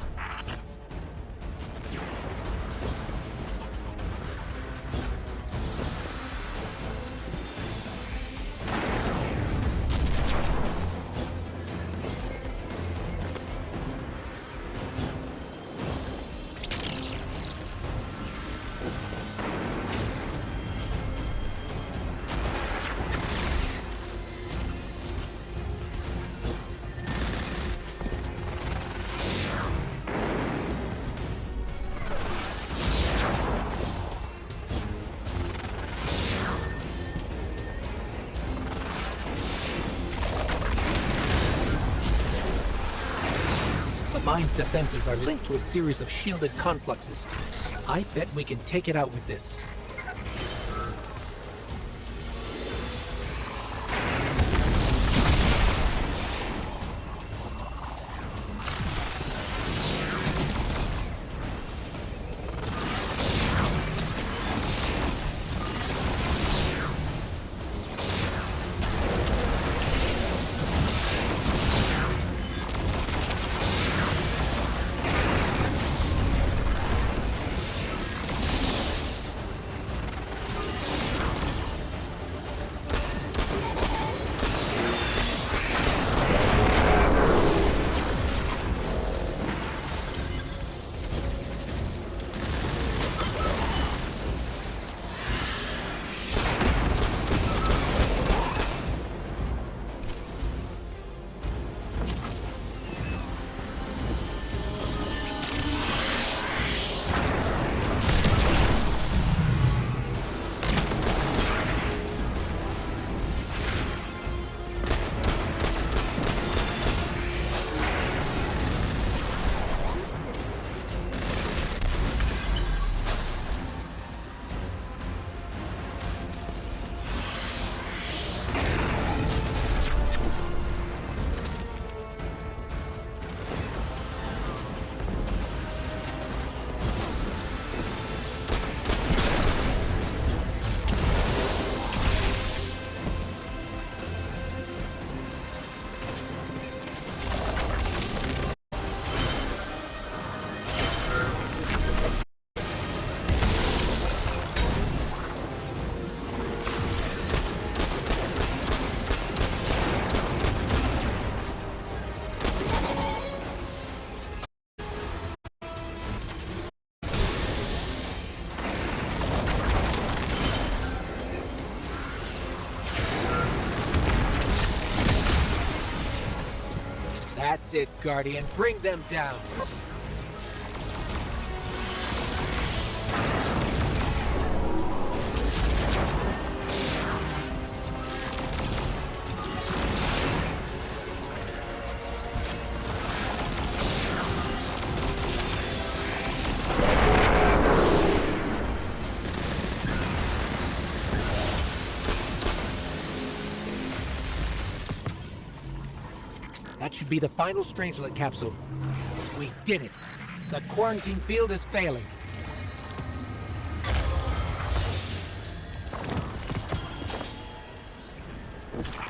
The mine's defenses are linked to a series of shielded confluxes. I bet we can take it out with this. That's it, Guardian. Bring them down. That should be the final Strangelet capsule. We did it. The quarantine field is failing.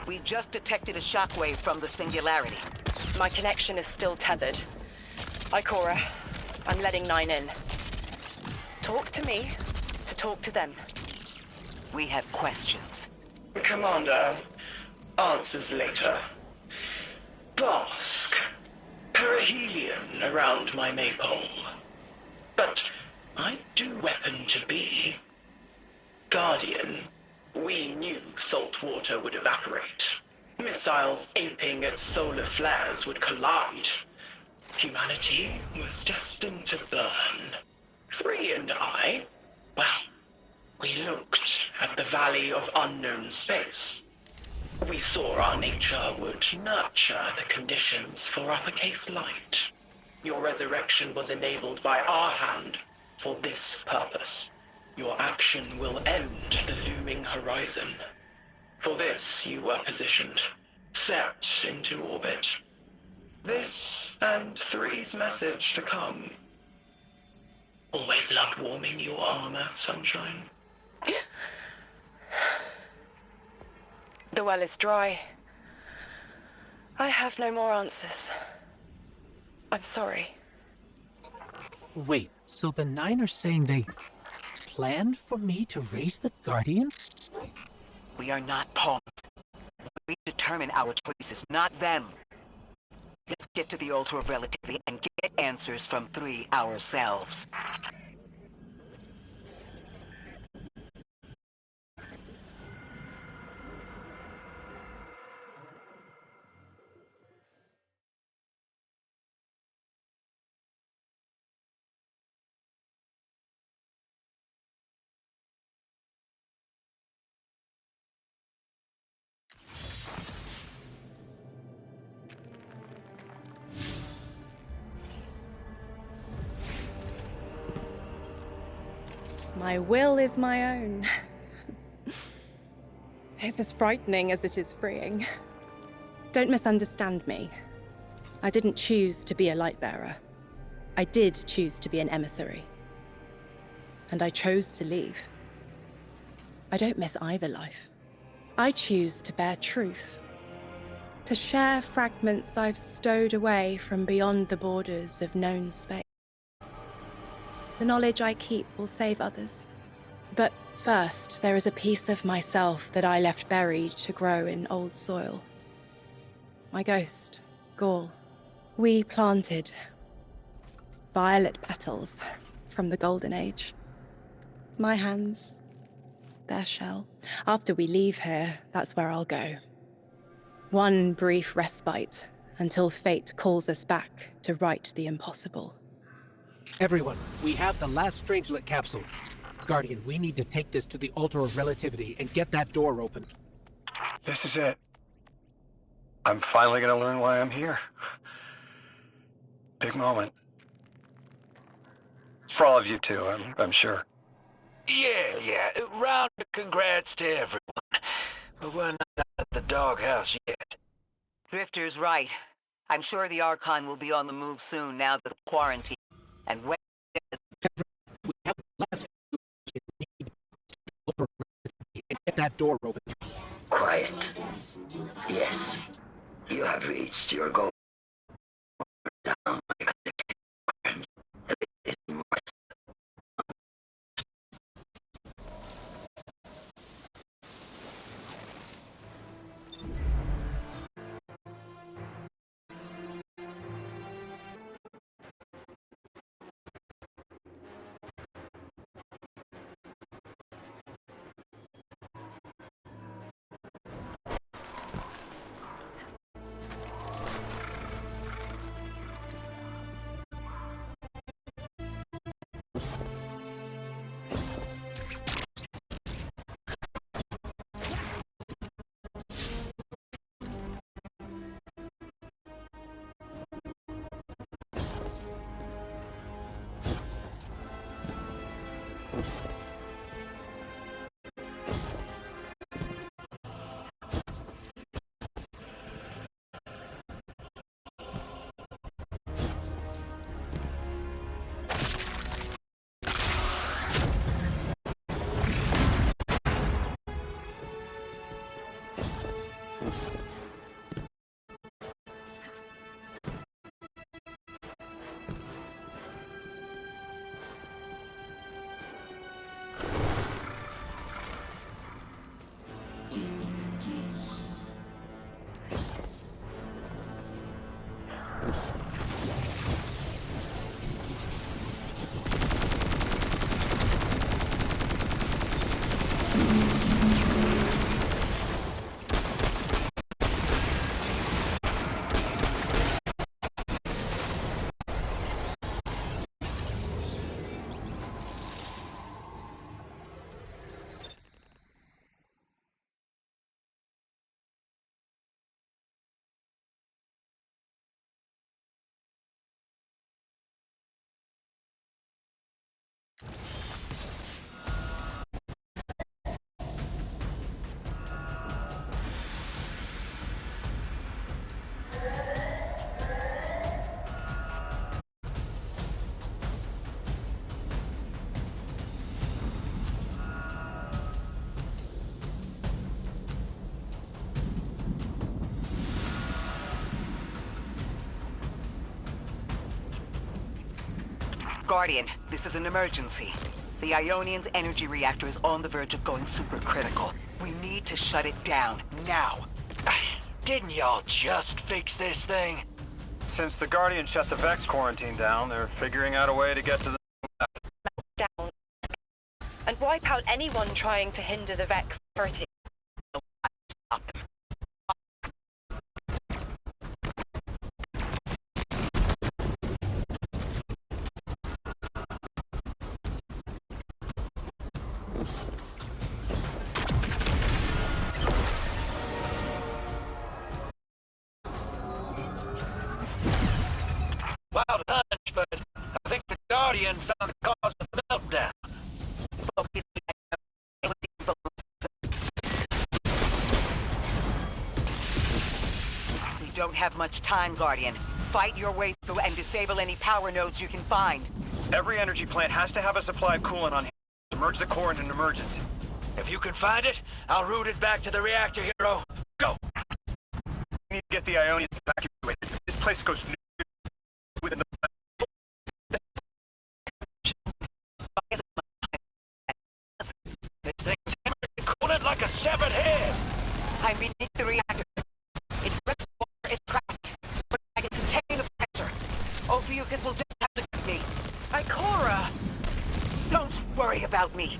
We just detected a shockwave from the singularity. My connection is still tethered. Ikora, I'm letting Nine in. Talk to me to talk to them. We have questions. Commander, answers later. Bask. Perihelion around my maypole. But I do weapon to be. Guardian, we knew salt water would evaporate. Missiles aping at solar flares would collide. Humanity was destined to burn. Three and I, well, we looked at the Valley of Unknown Space. We saw our nature would nurture the conditions for uppercase light. Your resurrection was enabled by our hand for this purpose. Your action will end the looming horizon. For this, you were positioned, set into orbit. This and Three's message to come. Always loved warming your armor, Sunshine. The well is dry. I have no more answers. I'm sorry. Wait, so the Nine are saying they planned for me to raise the Guardian? We are not pawns. We determine our choices, not them. Let's get to the altar of relativity and get answers from Three ourselves. My will is my own. It's as frightening as it is freeing. Don't misunderstand me. I didn't choose to be a Lightbearer. I did choose to be an emissary. And I chose to leave. I don't miss either life. I choose to bear truth. To share fragments I've stowed away from beyond the borders of known space. The knowledge I keep will save others. But first, there is a piece of myself that I left buried to grow in old soil. My ghost, Gaul. We planted violet petals from the Golden Age. My hands, their shell. After we leave here, that's where I'll go. One brief respite until fate calls us back to right the impossible. Everyone, we have the last Strangelet capsule. Guardian, we need to take this to the Altar of Relativity and get that door open. This is it. I'm finally gonna learn why I'm here. Big moment. For all of you too, I'm sure. Yeah. Round of congrats to everyone. But we're not at the doghouse yet. Drifter's right. I'm sure the Archon will be on the move soon now that the quarantine. And when We have the last we need to Altar of Relativity and get that door open. Quiet. Yes, you have reached your goal. Down my connection. This is more. Guardian, this is an emergency. The Ionian's energy reactor is on the verge of going supercritical. We need to shut it down, now. Didn't y'all just fix this thing? Since the Guardian shut the Vex quarantine down, they're figuring out a way to get to the... Down. And wipe out anyone trying to hinder the Vex security. Stop. Wild hunch, but I think the Guardian found the cause of the meltdown. We don't have much time, Guardian. Fight your way through and disable any power nodes you can find. Every energy plant has to have a supply of coolant on hand to merge the core in an emergency. If you can find it, I'll route it back to the reactor, hero. Go! We need to get the Ionians evacuated. This place goes within the... This thing's coolant like a severed head. I beneath the reactor. Its reservoir is cracked, but I can contain the pressure. Ophiuchus will just have to kiss me. Ikora! Don't worry about me.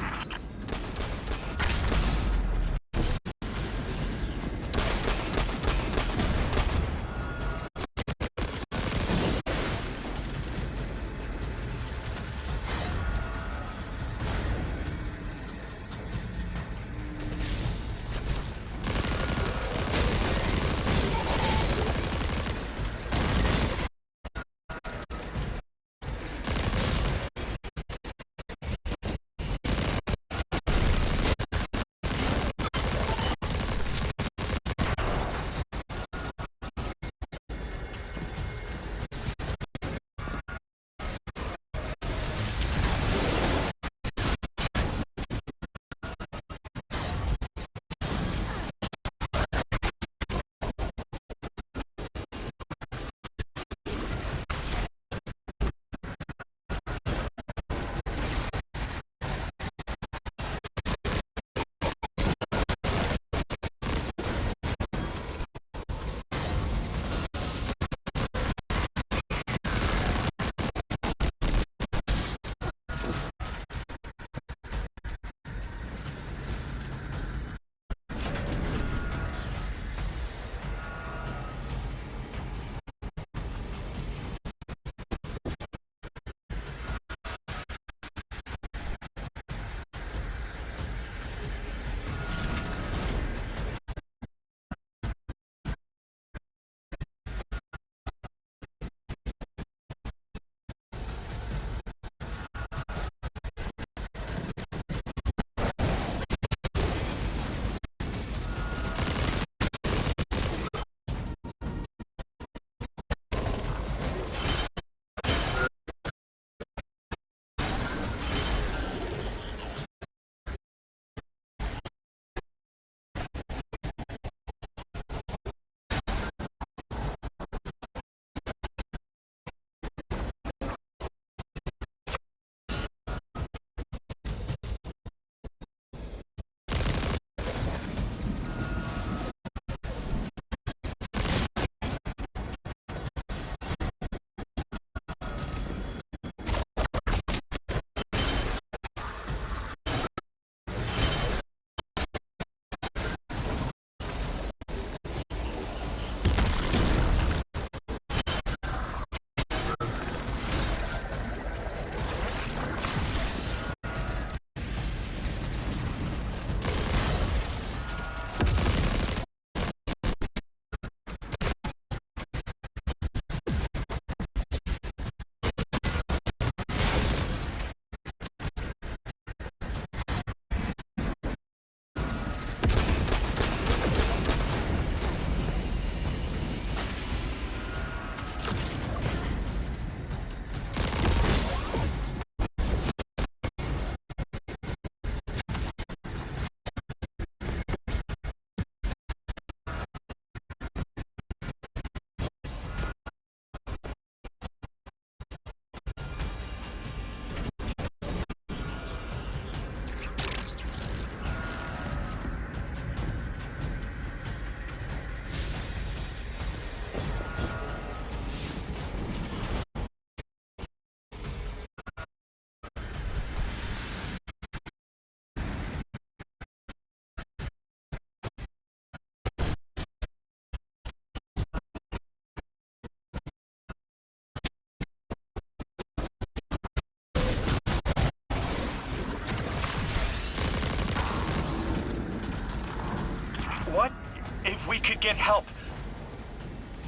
could get help.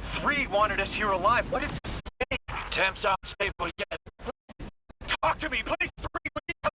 3 wanted us here alive. What if... Temps aren't stable yet. Talk to me, please! 3, we need help.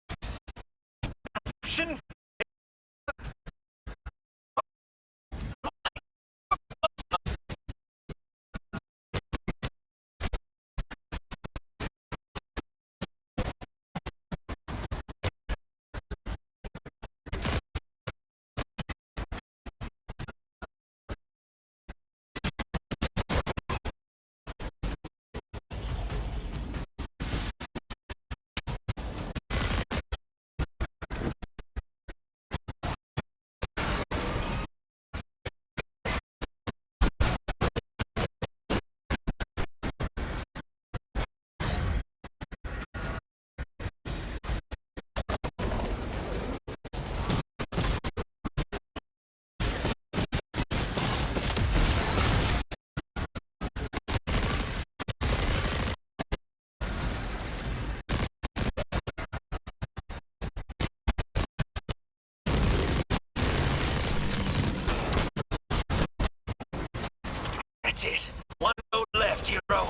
That's it. One load left, hero.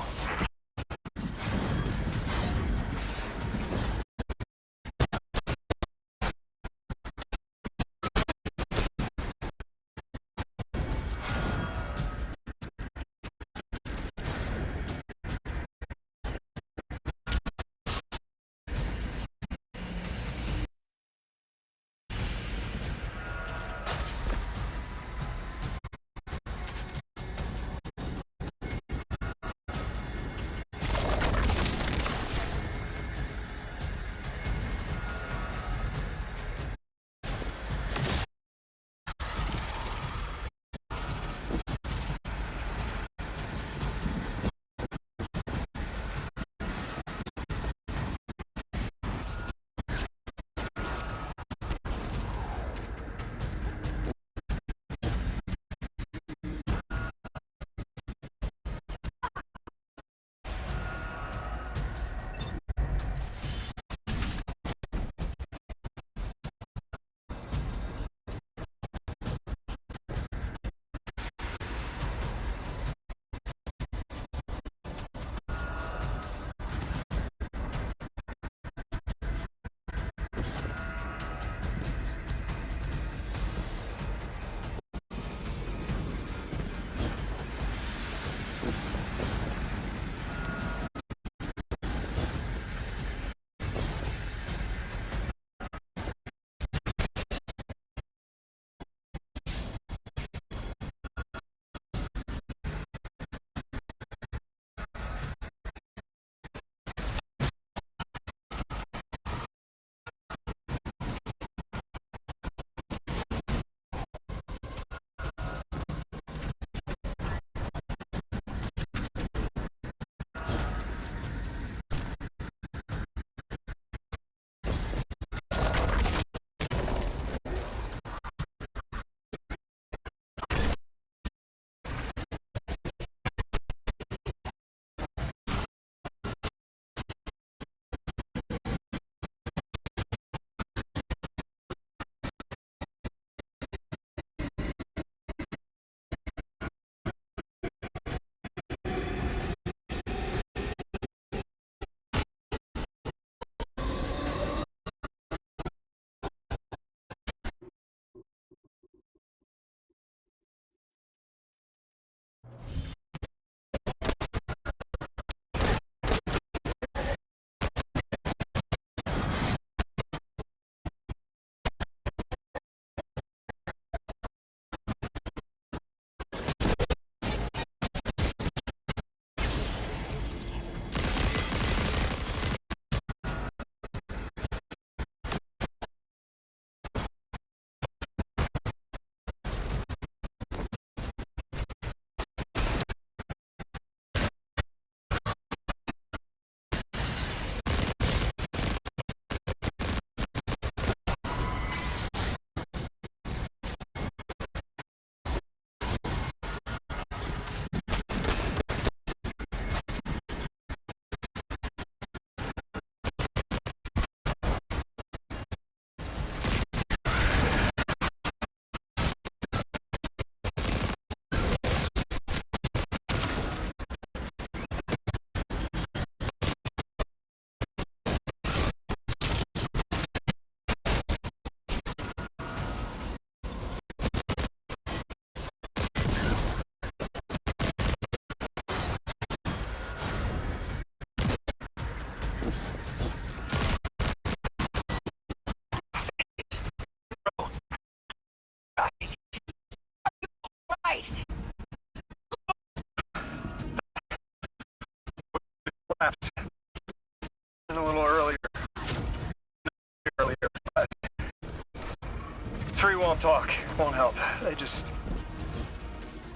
won't talk, won't help. They just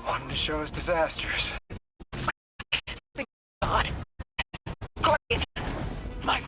wanted to show us disasters. God. Guardian. My...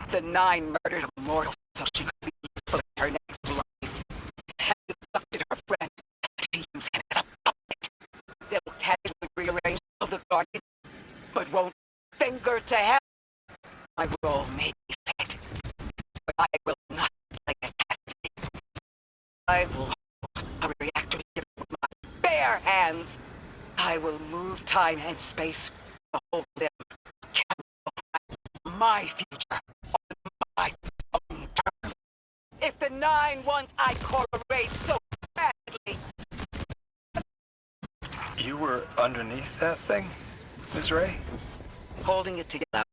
The Nine murdered a mortal so she could be useful in her next life. And abducted her friend to use him as a puppet. They'll casually rearrange of the Guardian, but won't finger to hell. My role may be set, but I will not play a casket. I will hold a reactor here with my bare hands. I will move time and space to hold them accountable. My future. My own term. If the Nine want Ikora Ray so badly. You were underneath that thing, Ms. Ray? Holding it together.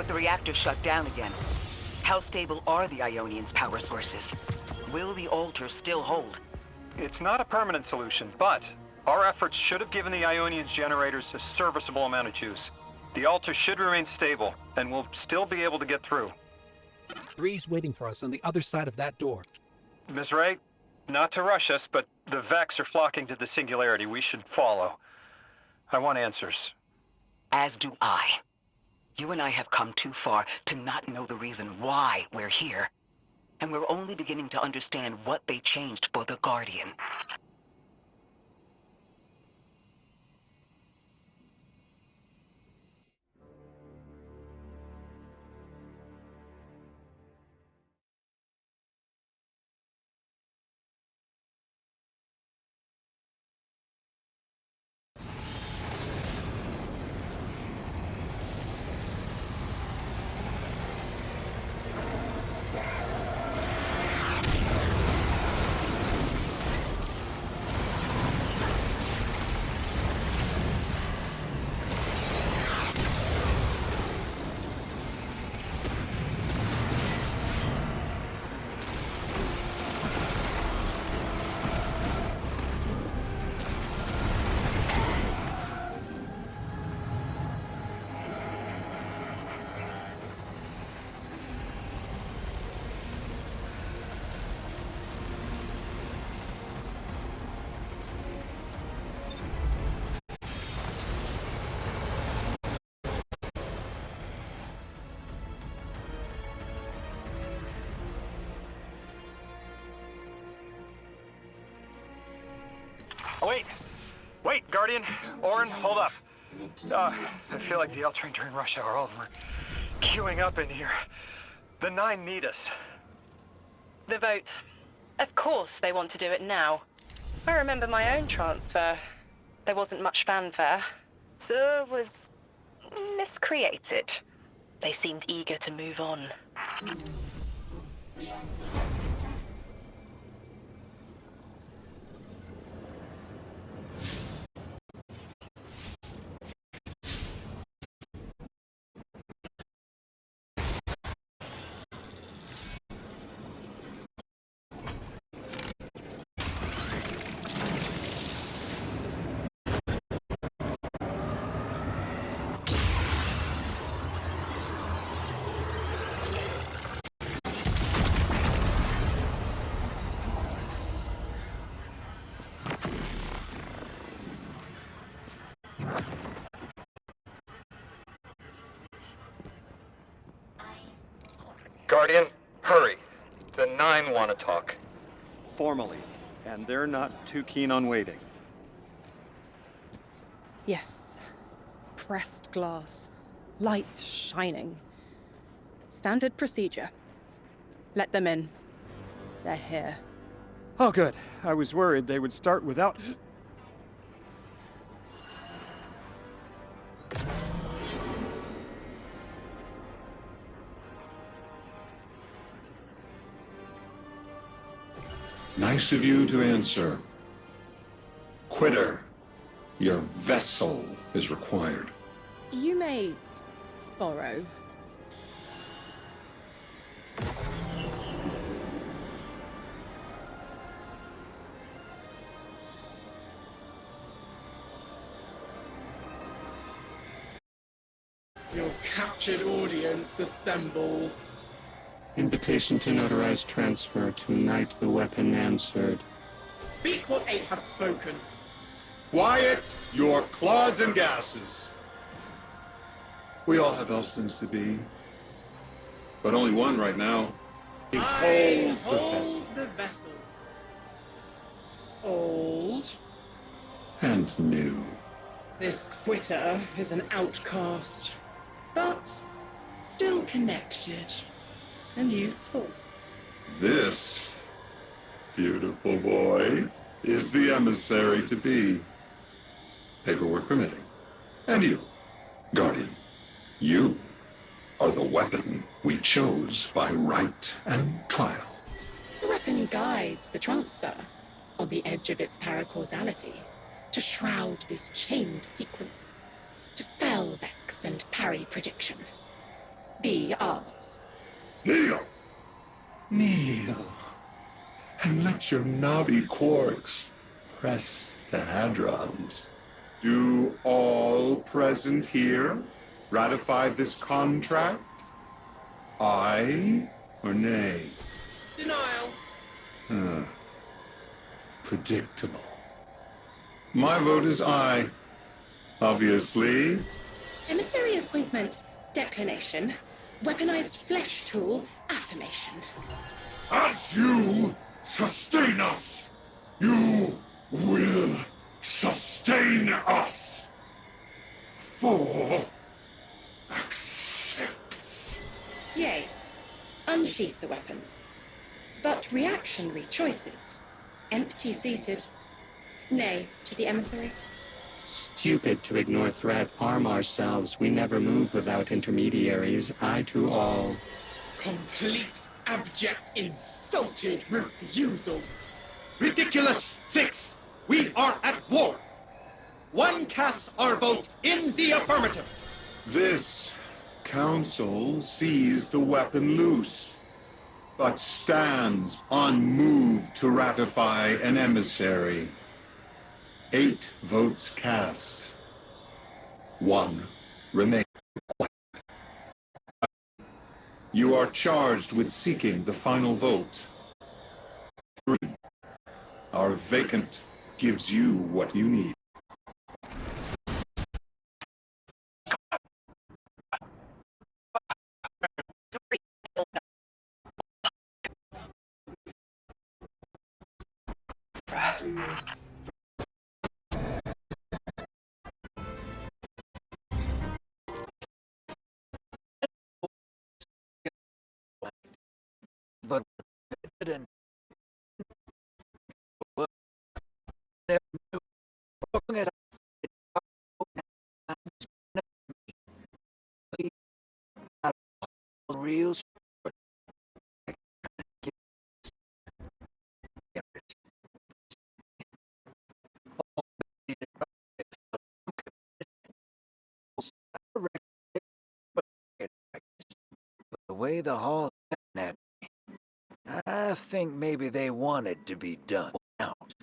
the reactor shut down again. How stable are the Ionians' power sources? Will the altar still hold? It's not a permanent solution, but our efforts should have given the Ionians' generators a serviceable amount of juice. The altar should remain stable, and we'll still be able to get through. 3's waiting for us on the other side of that door. Ms. Ray, not to rush us, but the Vex are flocking to the Singularity. We should follow. I want answers. As do I. You and I have come too far to not know the reason why we're here. And we're only beginning to understand what they changed for the Guardian. Oh, wait, Guardian. Orin, hold up. I feel like the L train during rush hour. All of them are queuing up in here. The Nine need us. The vote. Of course they want to do it now. I remember my own transfer. There wasn't much fanfare. So it was miscreated. They seemed eager to move on. Guardian, hurry. The Nine want to talk. Formally, and they're not too keen on waiting. Yes. Pressed glass. Light shining. Standard procedure. Let them in. They're here. Oh, good. I was worried they would start without... Nice of you to answer. Quitter, your vessel is required. You may borrow. Your captured audience assembles. Invitation to notarize transfer. Tonight the weapon answered. Speak what eight have spoken. Quiet your clods and gases. We all have Elstons to be, but only one right now. I Behold the vessel. hold the vessel. Old. And new. This quitter is an outcast, but still connected and useful. This beautiful boy is the emissary to be. Paperwork permitting. And you, Guardian, you are the weapon we chose by right and trial. The weapon guides the transfer on the edge of its paracausality to shroud this chained sequence, to fell Vex and parry prediction. be ours. Kneel! Kneel. And let your knobby quarks press the hadrons. Do all present here ratify this contract? Aye or nay? Denial. Predictable. My vote is aye. Obviously. Emissary appointment, declination. Weaponized flesh tool, affirmation. As you sustain us, you will sustain us. For accepts. Yay. Unsheath the weapon. But reactionary choices. Empty-seated. Nay to the emissary. Stupid to ignore threat, arm ourselves. We never move without intermediaries. I to all. Complete, abject, insulted refusal. Ridiculous! 6! We are at war! One casts our vote in the affirmative! This council sees the weapon loosed, but stands unmoved to ratify an emissary. 8 votes cast. 1 remains. You are charged with seeking the final vote. 3. Our vacant gives you what you need. But and as real the way the hall's at me, I think maybe they wanted to be done out.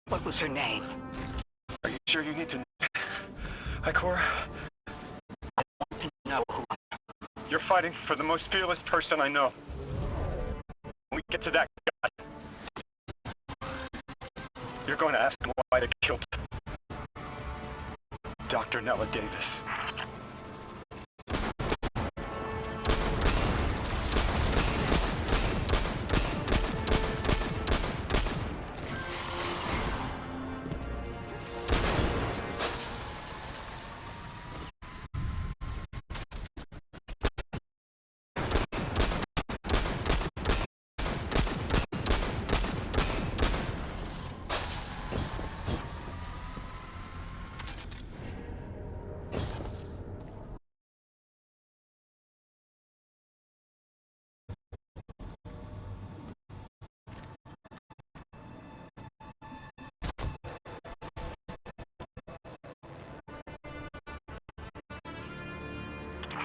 What was her name? Are you sure you need to... Ikora? I want to know who... You're fighting for the most fearless person I know. When we get to that guy, you're going to ask him why they killed Dr. Nella Davis.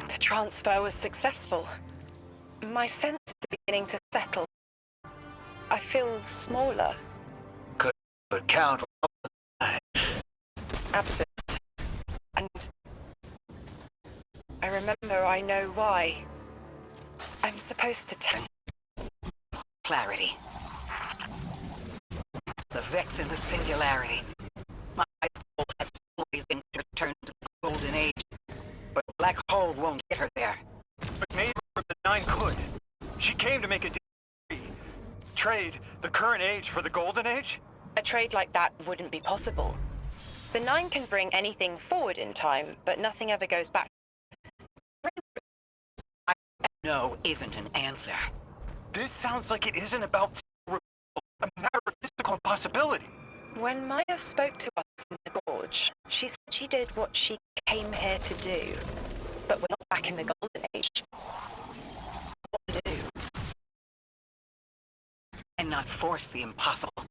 The transfer was successful. My senses are beginning to settle. I feel smaller. Could count. Absent. And I remember I know why. I'm supposed to tell. Clarity. The Vex in the Singularity. My soul has always been to return to the Golden Age. But a black hole won't get her there. But maybe the Nine could. She came to make a deal. Trade the current age for the golden age? A trade like that wouldn't be possible. The Nine can bring anything forward in time, but nothing ever goes back. No isn't an answer. This sounds like it isn't about a matter of physical possibility. When Maya spoke to us in the gorge, she said she did what she came here to do. But we're not back in the golden age. What to do? And not force the impossible.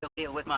We'll deal with Maya.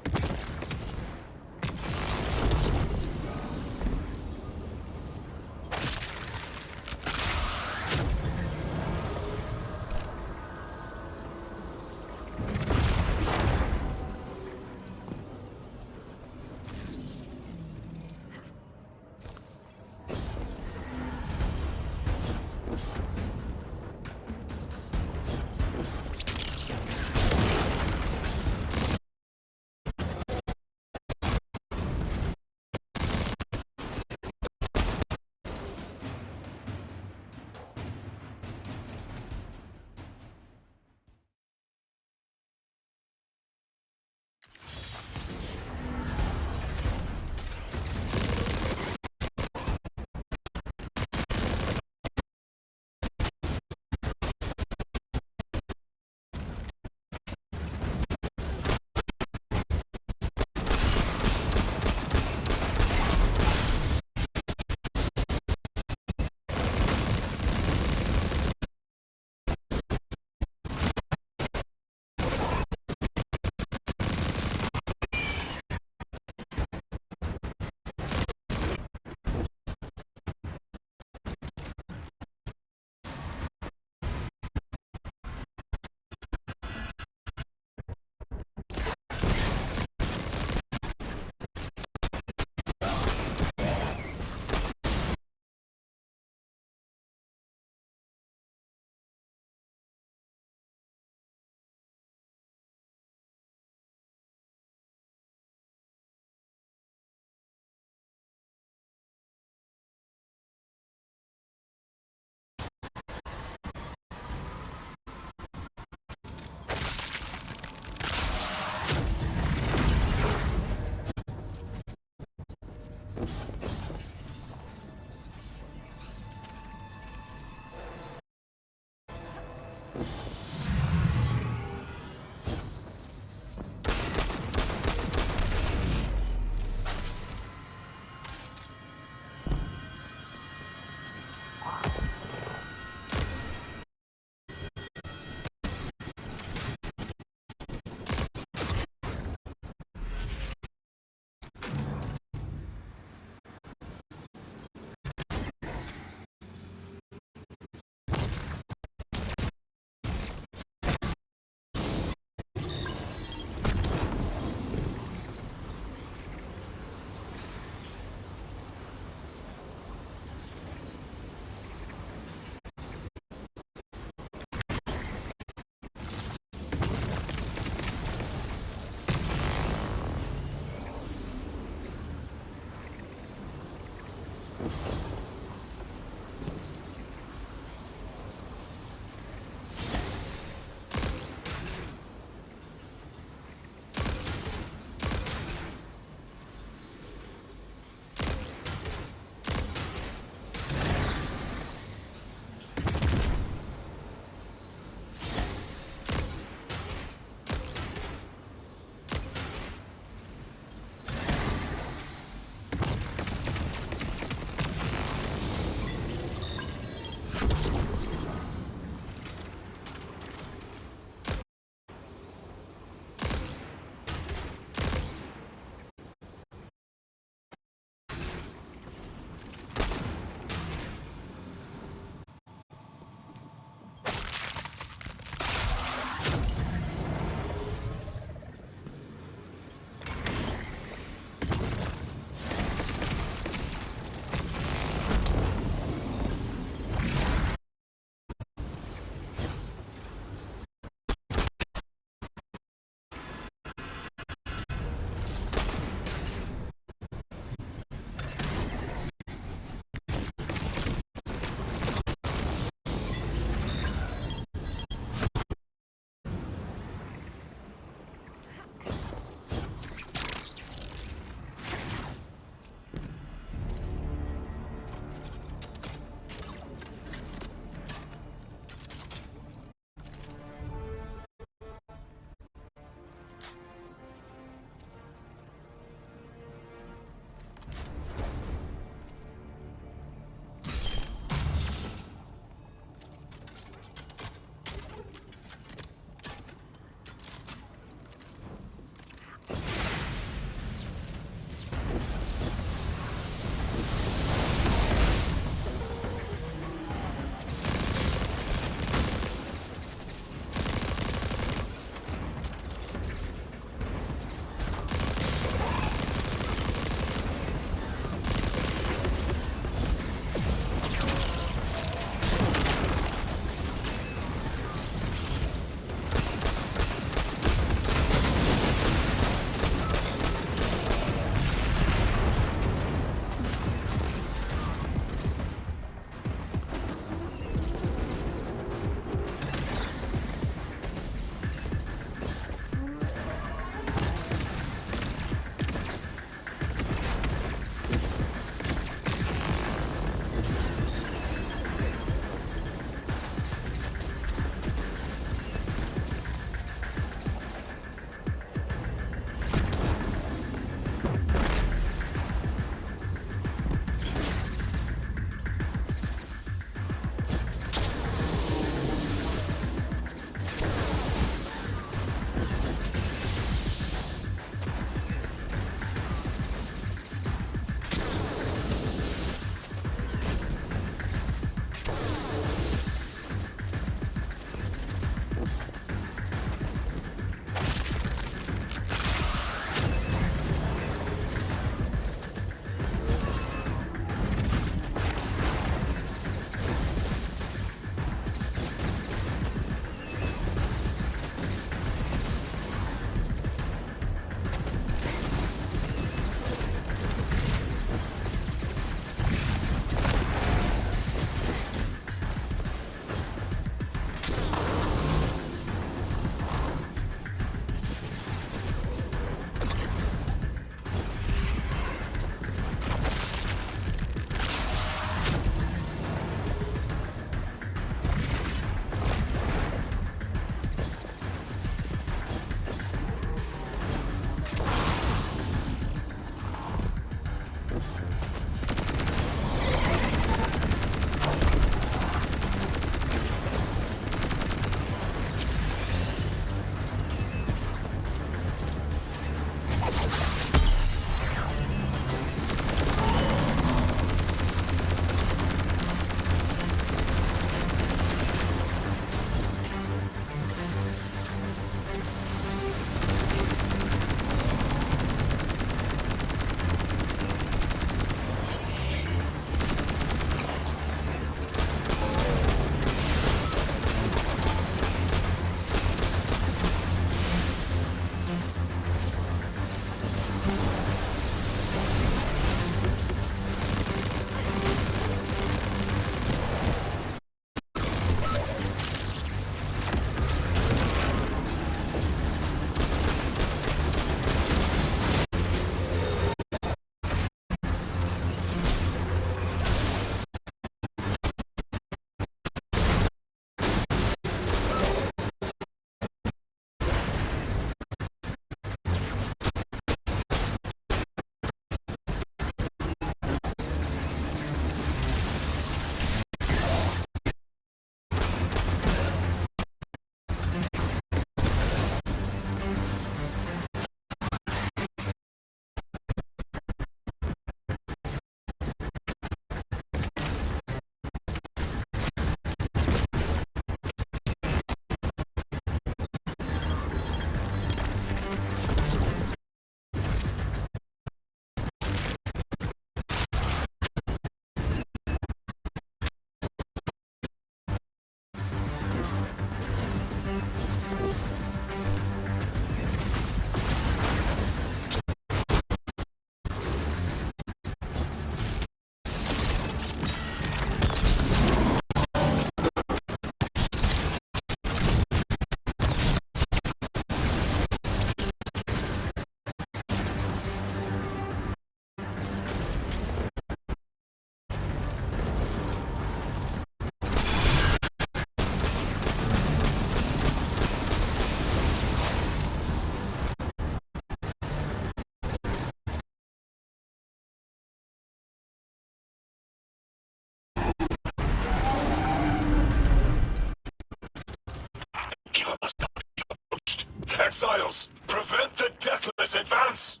exiles! Prevent the deathless advance!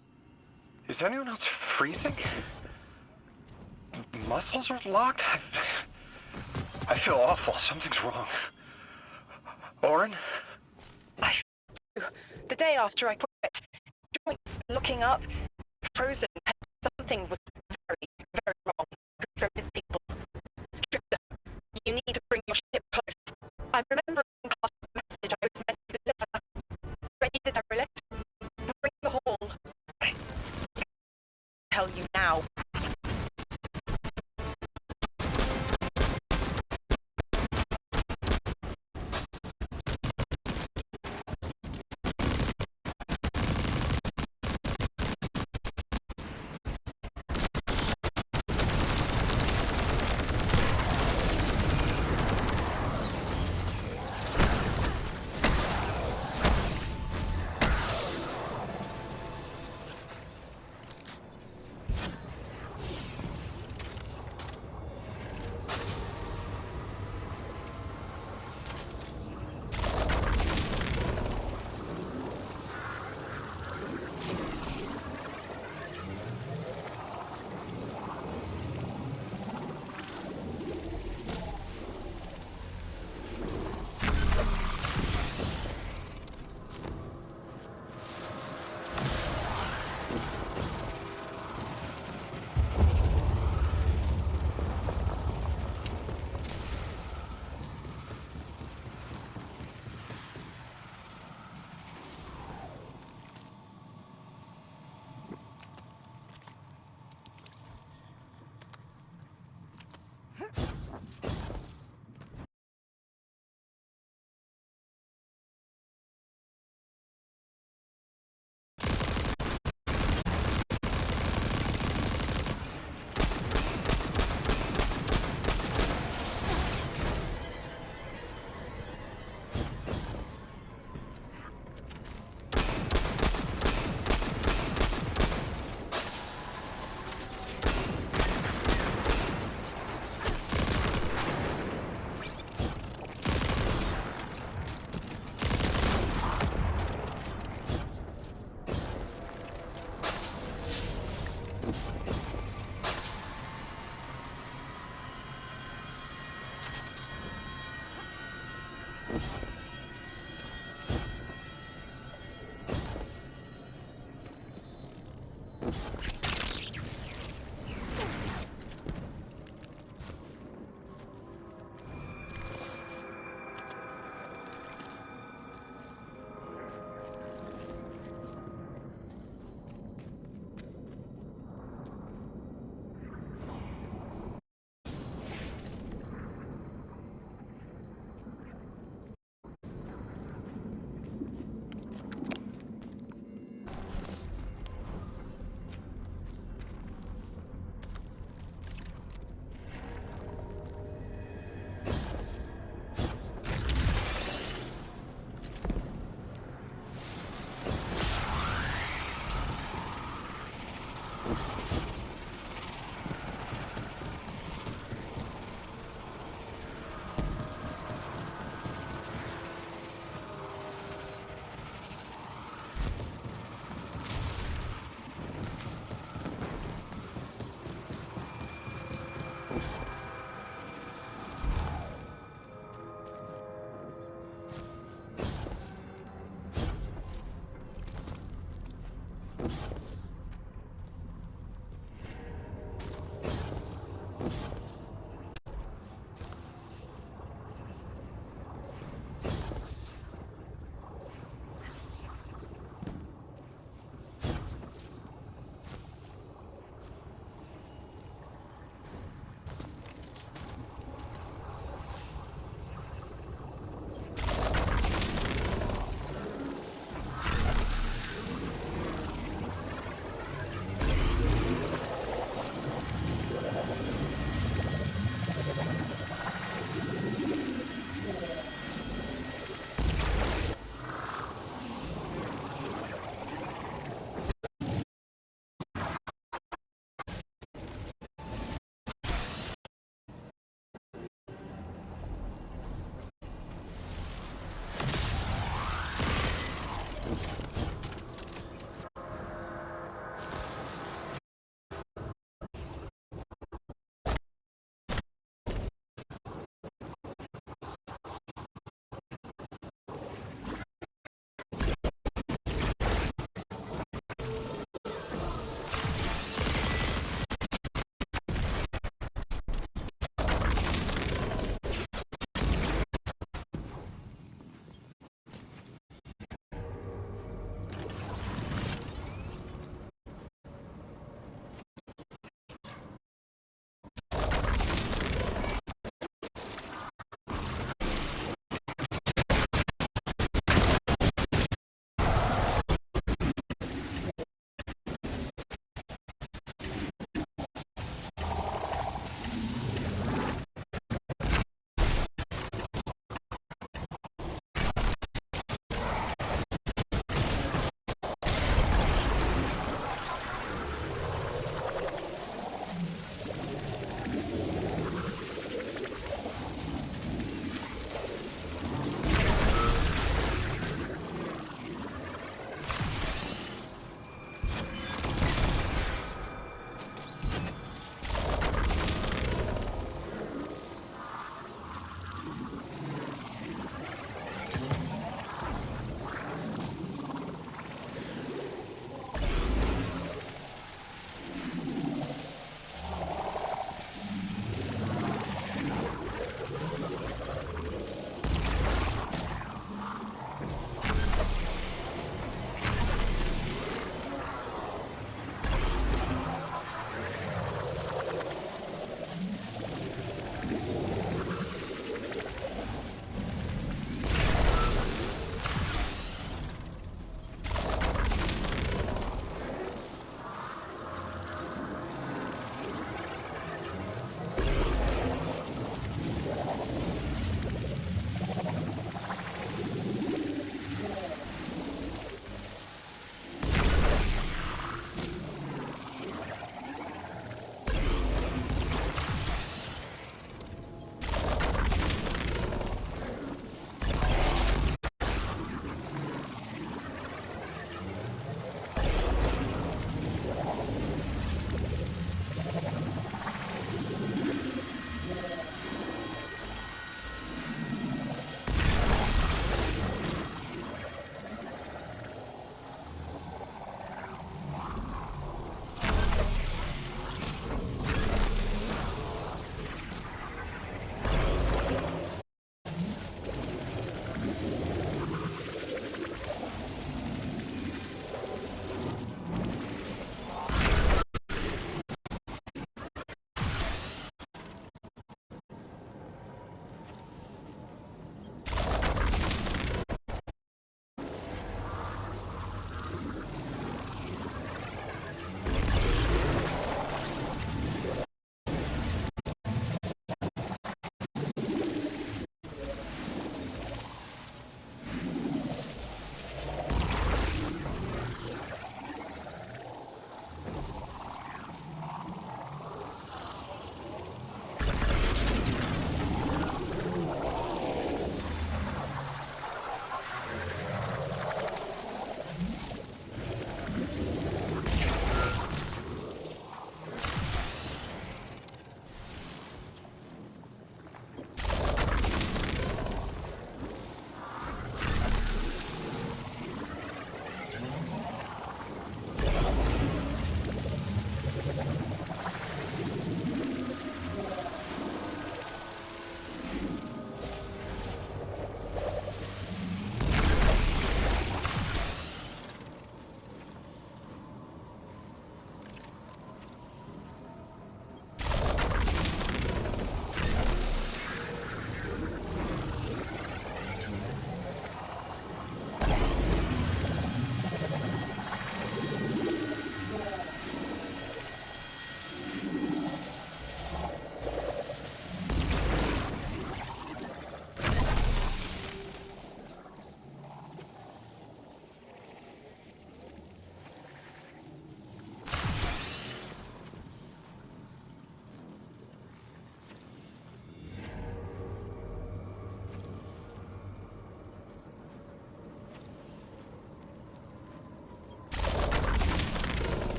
Is anyone else freezing? Muscles are locked? I feel awful. Something's wrong. Oren? The day after I quit, joints looking up, frozen. Something was very, very wrong from his people. Drifter, you need to bring your ship close. I'm remembering past the message I was meant to deliver. Ready to derelict? Bring the hall. I tell you now.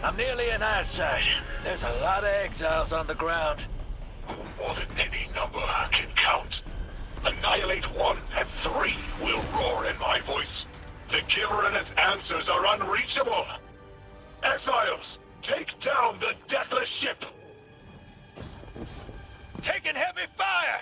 I'm nearly in eyesight. There's a lot of exiles on the ground. More than any number can count. Annihilate 1 and 3 will roar in my voice. The Giver and its answers are unreachable. Exiles, take down the deathless ship! Taking heavy fire!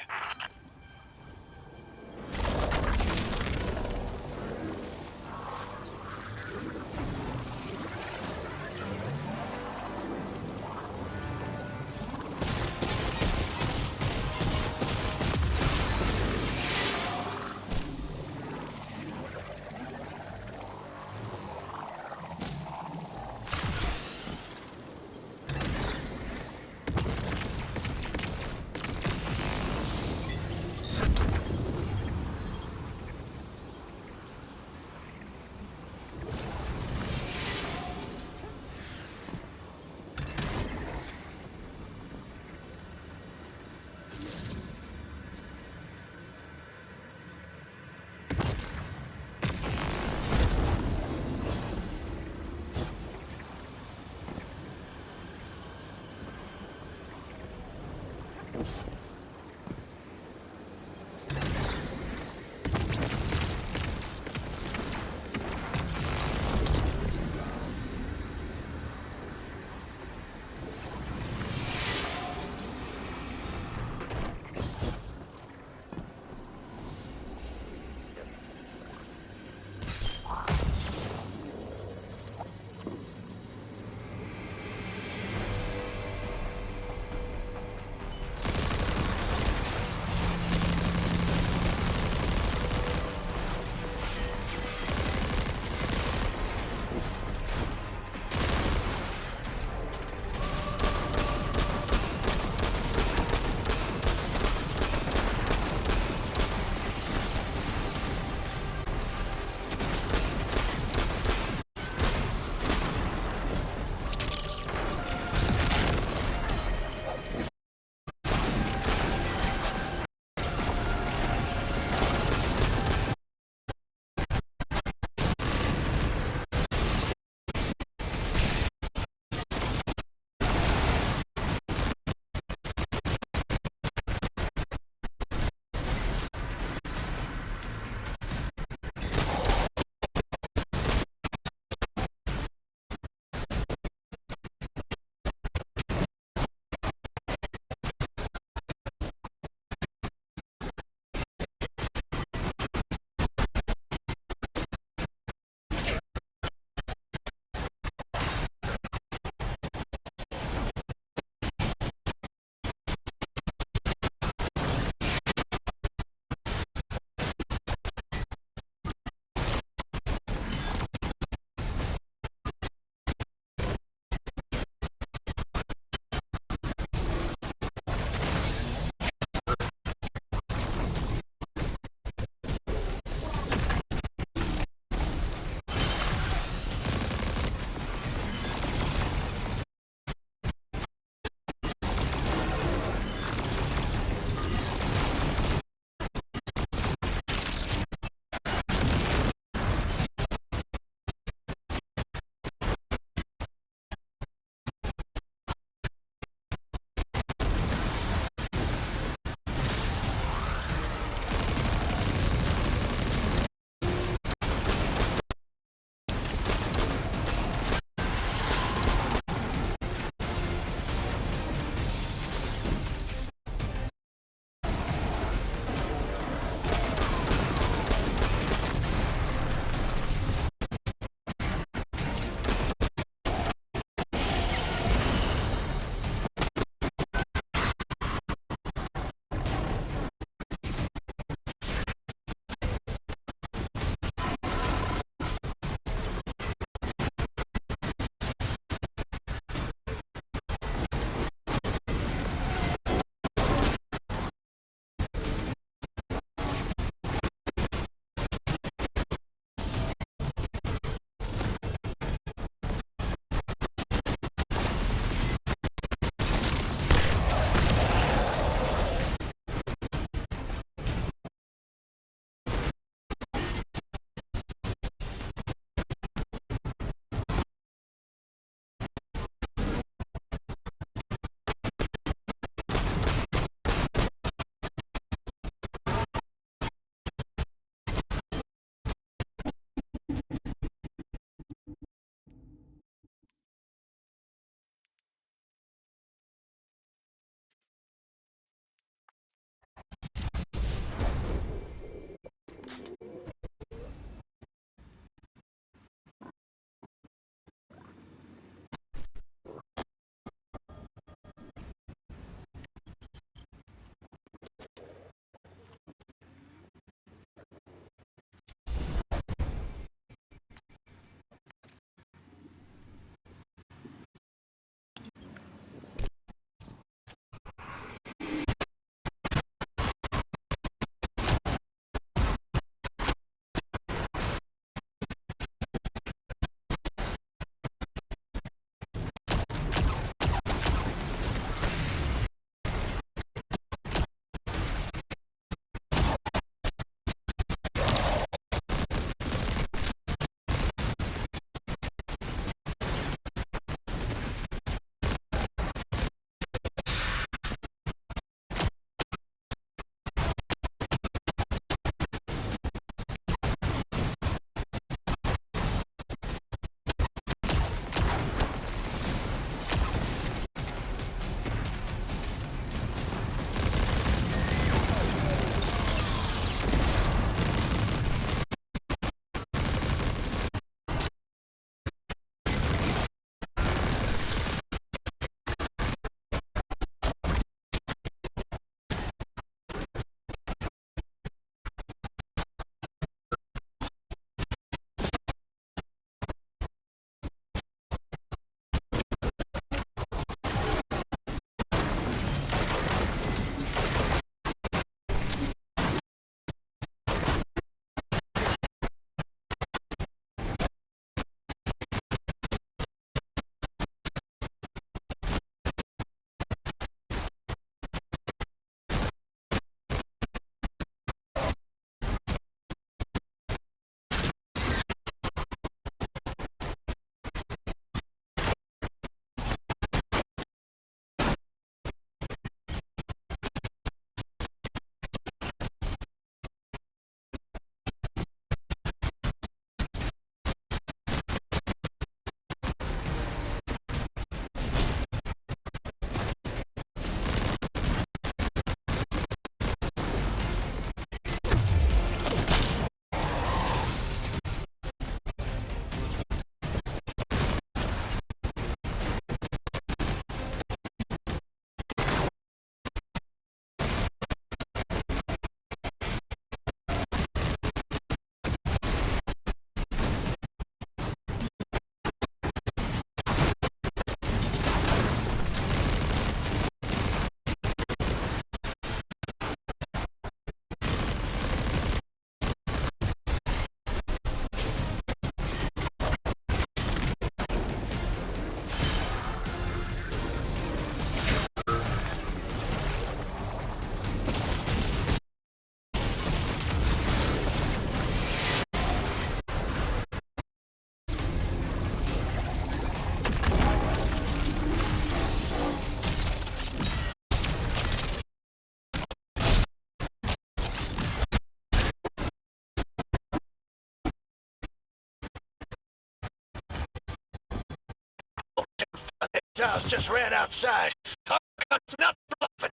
house just ran outside. Our gun's not bluffing.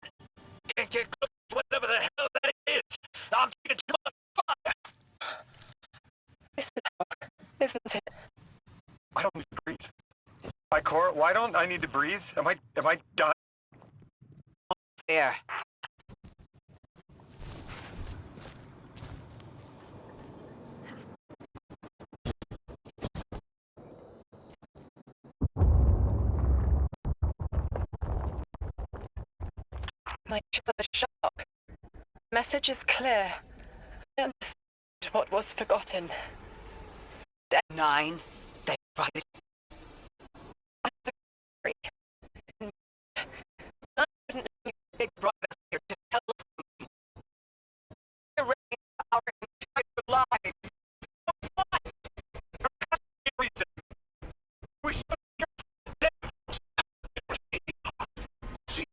Can't get close to whatever the hell that is. I'm taking too much fire. This is hell, isn't it? I don't need to breathe. Cora, why don't I need to breathe? Am I dying? There. My ears are sharp. Message is clear. I understand what was forgotten. Nine. They right. I was I wouldn't know They brought us here to tell us something. They're risking our entire lives. We should See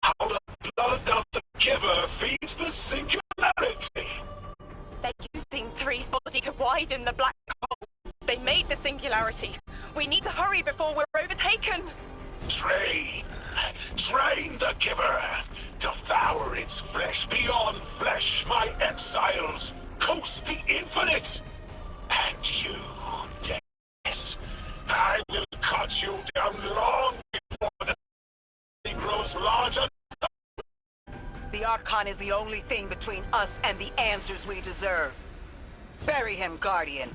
how the blood of the giver feeds the singularity. They're using Three's body to widen the black hole. They made the singularity. We need to hurry before we're overtaken. Train the giver. Devour its flesh beyond flesh, my exiles. Coast the infinite. And you, Dennis, I will cut you down long before the city grows larger. The Archon is the only thing between us and the answers we deserve. Bury him, Guardian.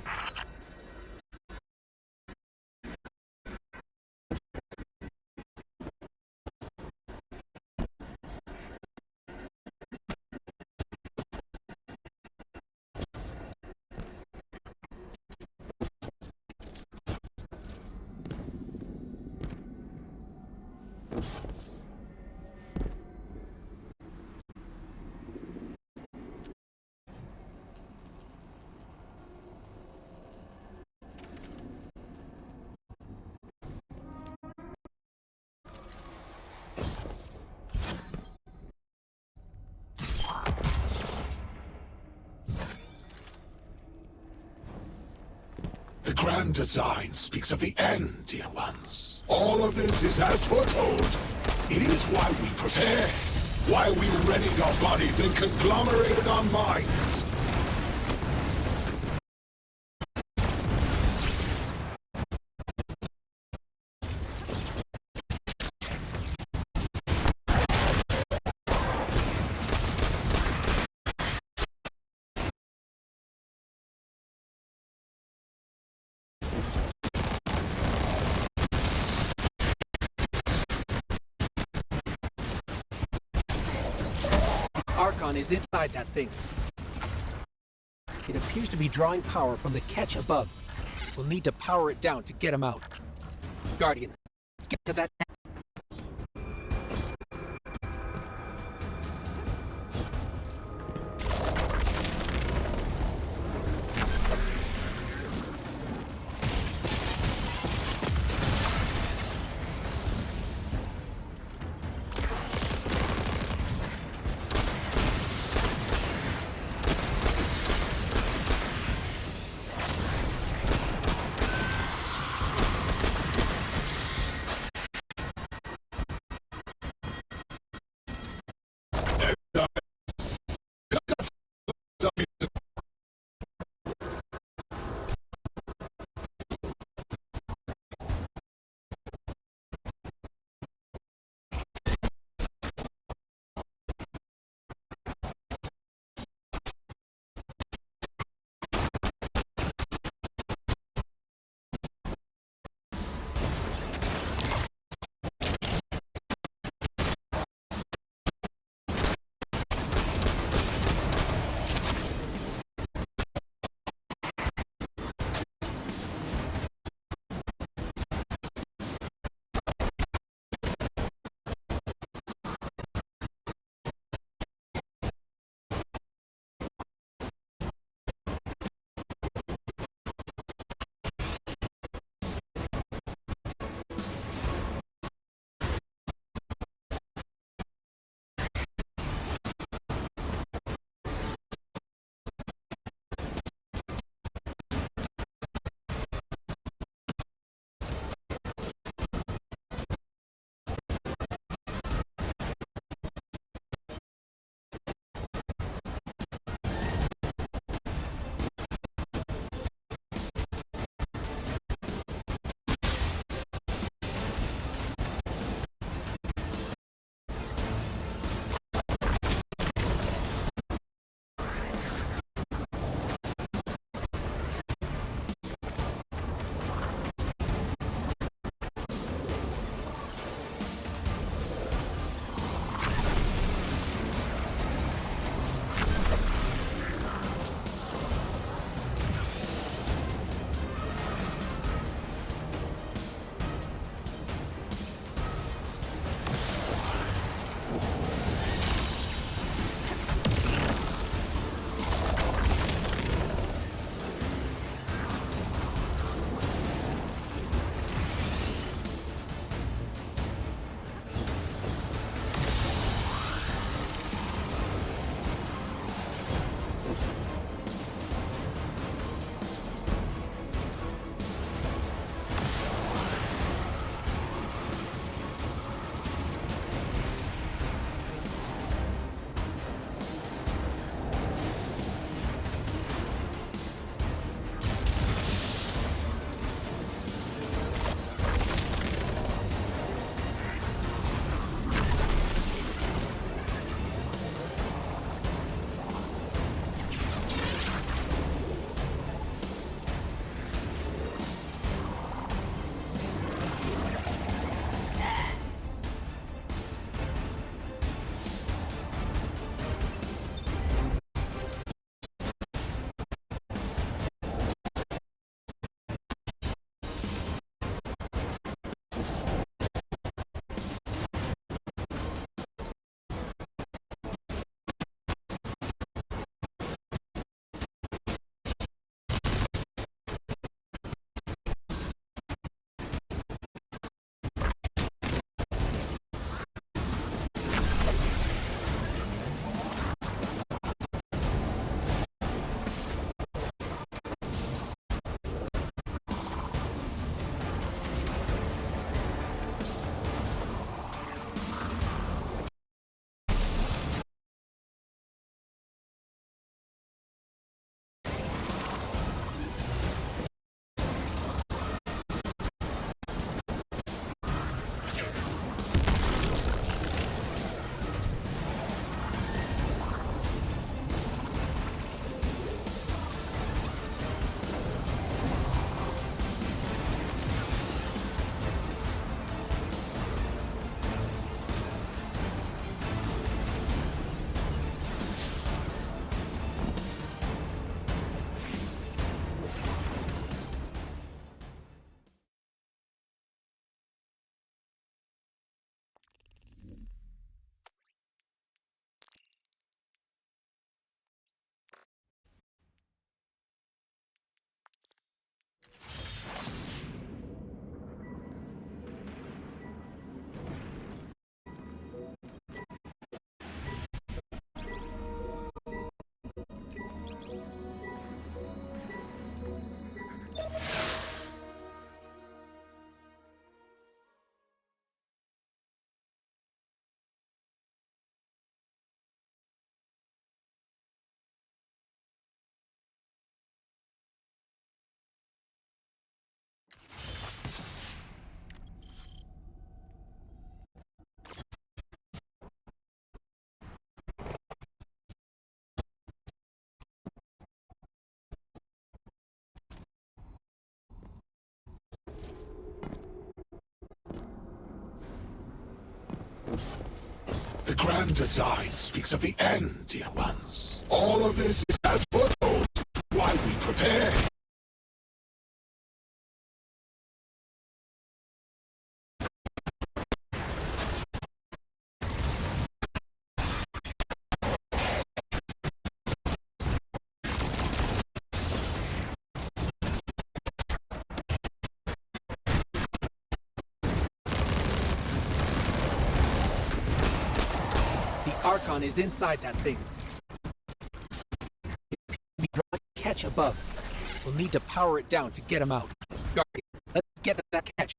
The grand design speaks of the end, dear ones. All of this is as foretold. It is why we prepare, why we readied our bodies and conglomerated our minds. Archon is inside that thing. It appears to be drawing power from the catch above. We'll need to power it down to get him out. Guardian, let's get to that. grand design speaks of the end, dear ones. All of this is as foretold. Why we prepare. The Archon is inside that thing. We draw a catch above. We'll need to power it down to get him out. Guardian, let's get that catch.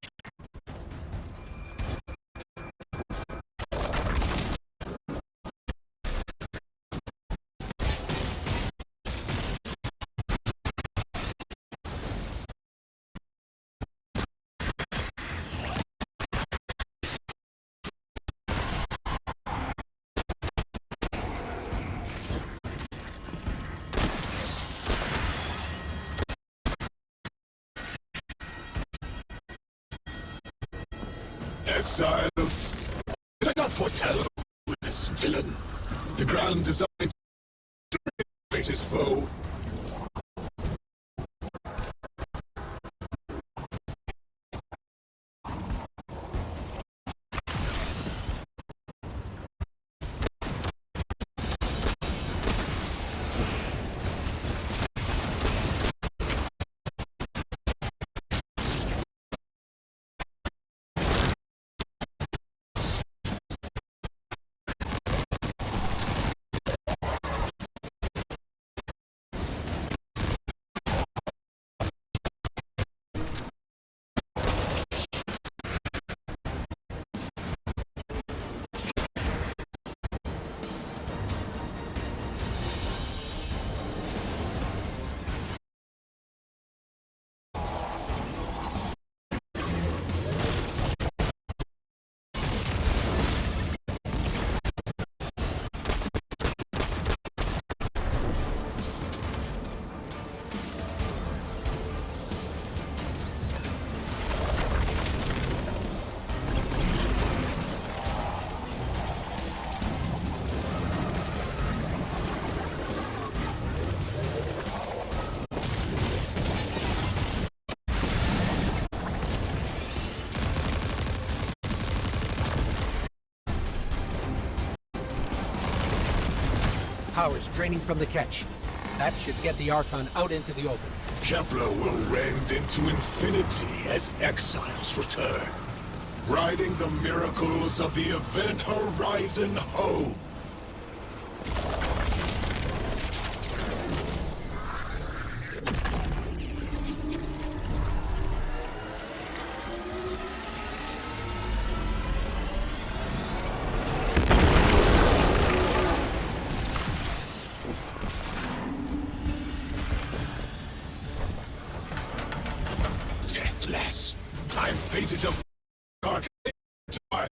Exiles, did I not foretell this villain? The grand design to the greatest foe. Power's draining from the catch. That should get the Archon out into the open. Kepler will rend into infinity as exiles return, riding the miracles of the event horizon home. Deathless, I'm fated to dark time.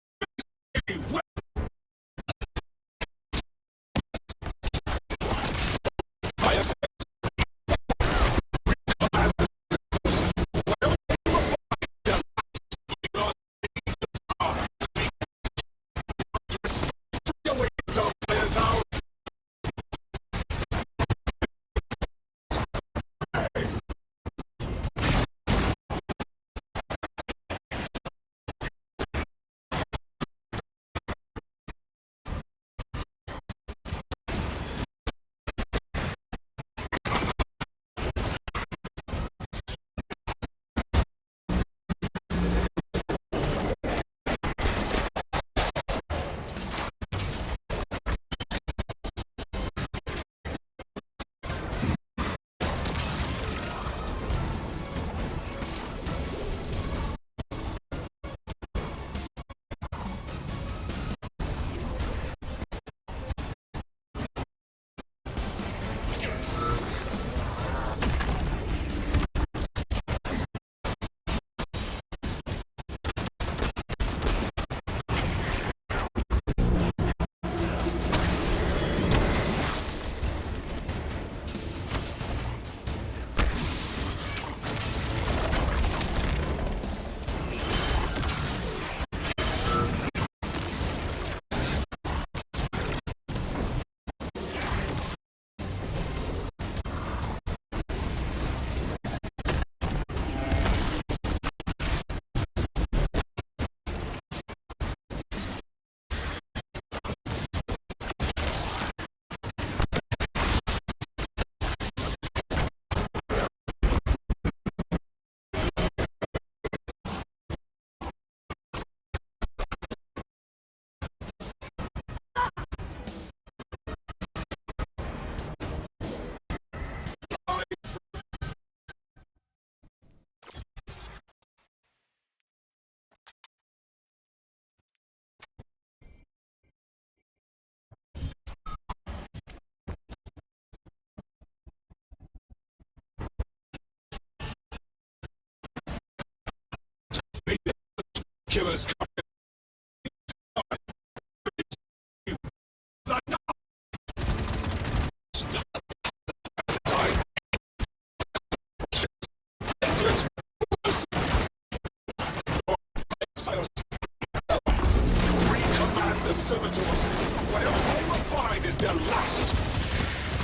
their last.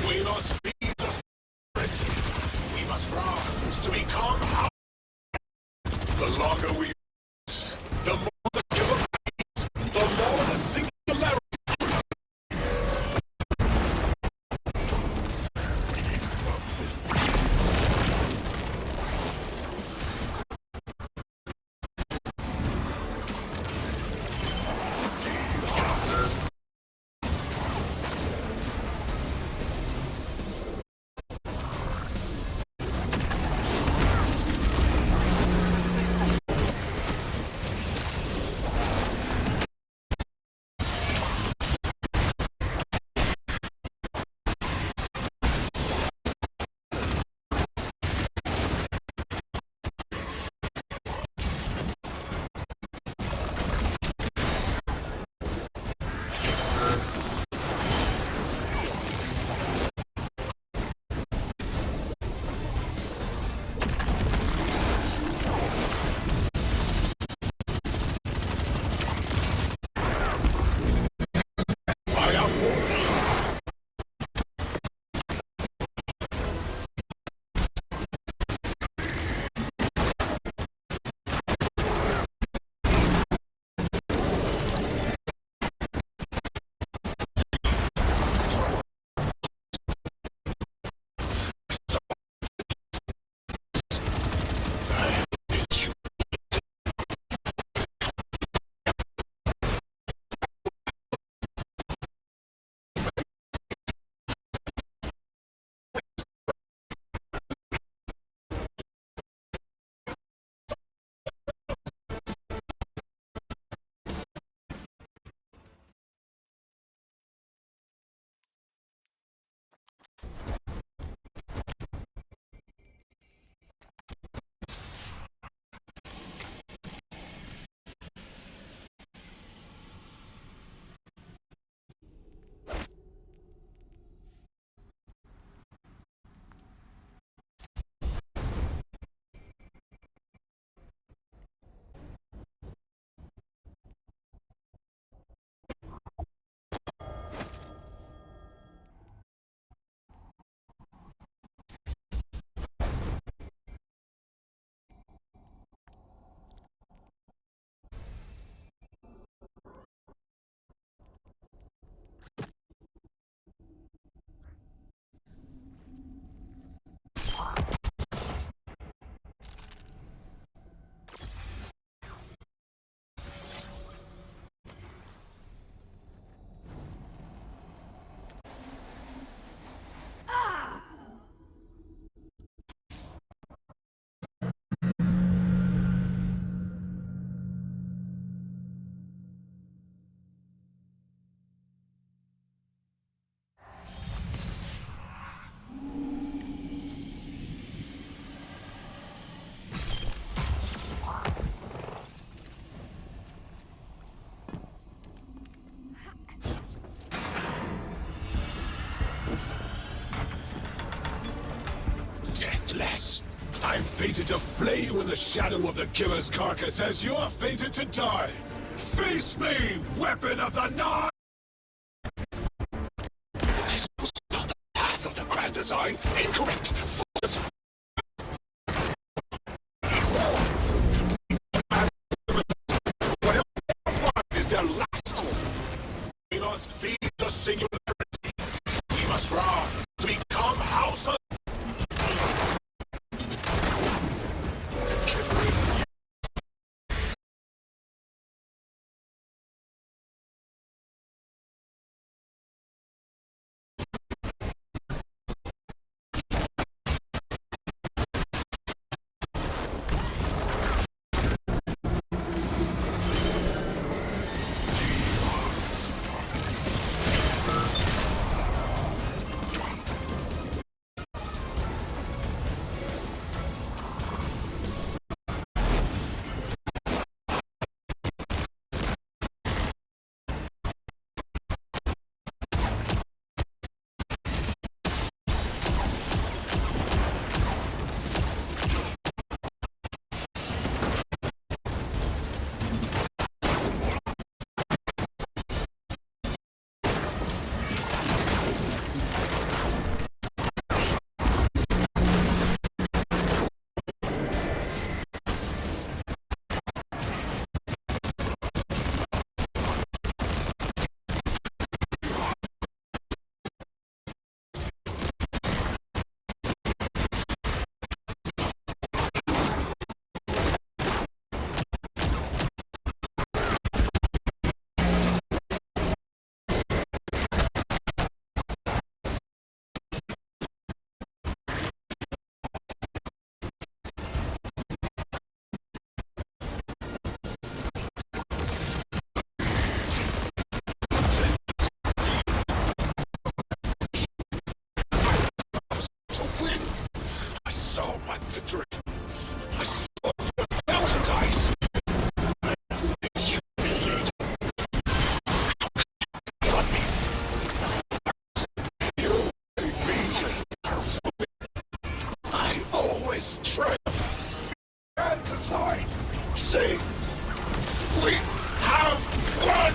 We must be the spirit. We must rise to become how. The longer we the more the giver pays, the more the singularity. Deathless. I'm fated to flay you in the shadow of the killer's carcass as you're fated to die. Face me, weapon of the Nine! This was not the path of the grand design. Incorrect. Focus. Whatever they find is their last. We must feed the singularity. We must rise to become House of victory. I saw it for 1,000 eyes. I always triumph. And decide. Say, we have won!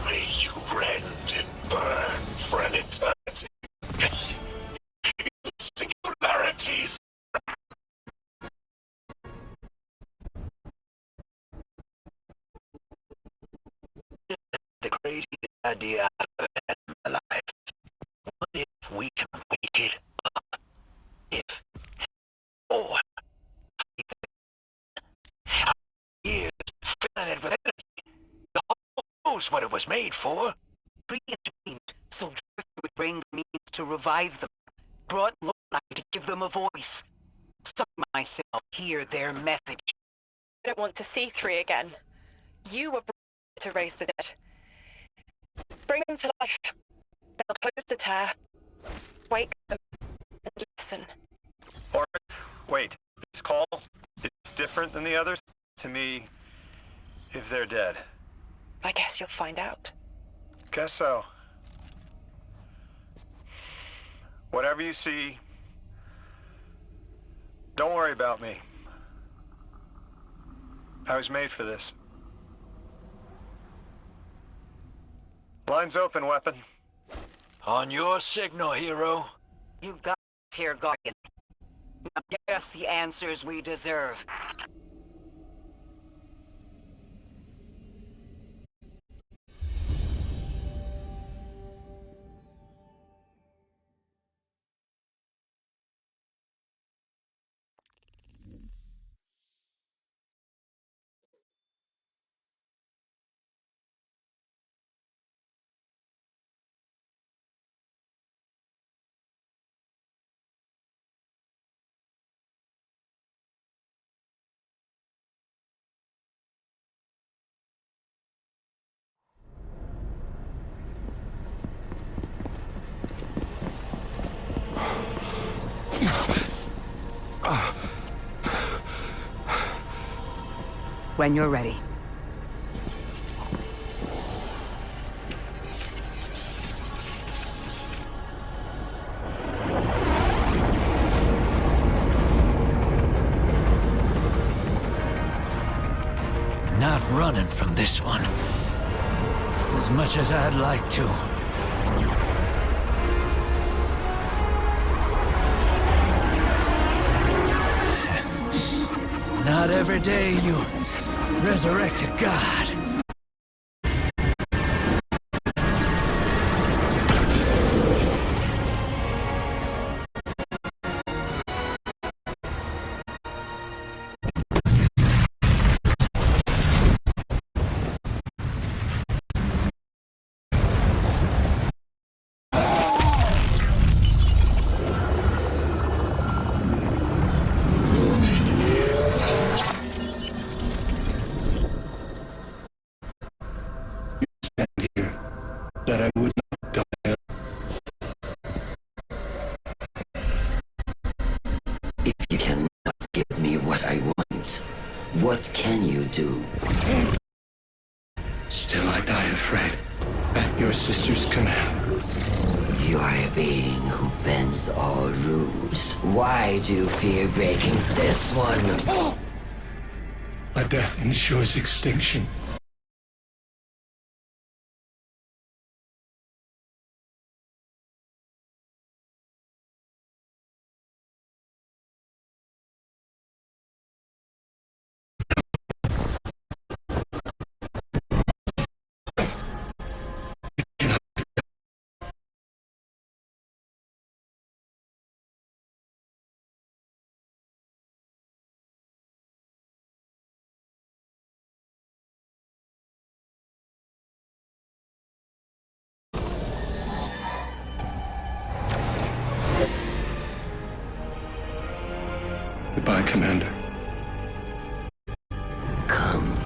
May you rend and burn for an eternity. Singularities. The craziest idea I've ever had in my life. What if we can wake it up? If, or, years filling it with energy. The whole knows what it was made for. Reintervened, so Drift would bring the means to revive them. Brought Lorelei to give them a voice. So myself hear their message. I don't want to see three again. You were brought to raise the dead. Bring them to life. They'll close the tear, wake them, and listen. Or, wait, this call is different than the others? To me, if they're dead. I guess you'll find out. Guess so. Whatever you see, don't worry about me. I was made for this. Line's open, weapon. On your signal, hero. You got us here, Guardian. Now get us the answers we deserve. When you're ready. Not running from this one. As much as I'd like to. Not every day you resurrect a god. That I would not die. If you cannot give me what I want, what can you do? Still I die afraid, at your sister's command. You are a being who bends all rules. Why do you fear breaking this one? A death ensures extinction. Goodbye, Commander. Come.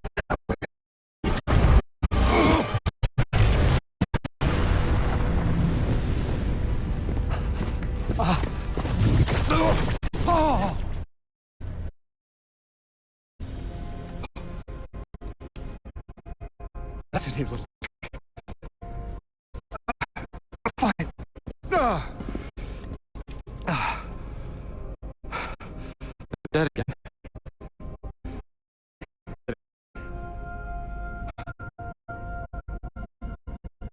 That's a neat little... Fine. Dead again.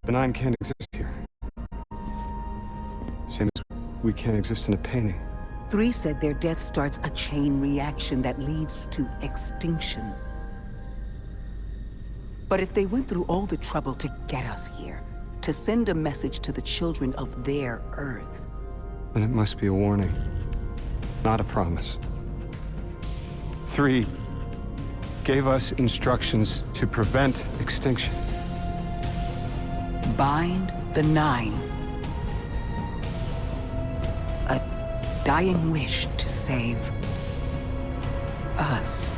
The Nine can't exist here. Same as we can't exist in a painting. 3 said their death starts a chain reaction that leads to extinction. But if they went through all the trouble to get us here, to send a message to the children of their Earth... Then it must be a warning, not a promise. 3 gave us instructions to prevent extinction. Bind the Nine. A dying wish to save us.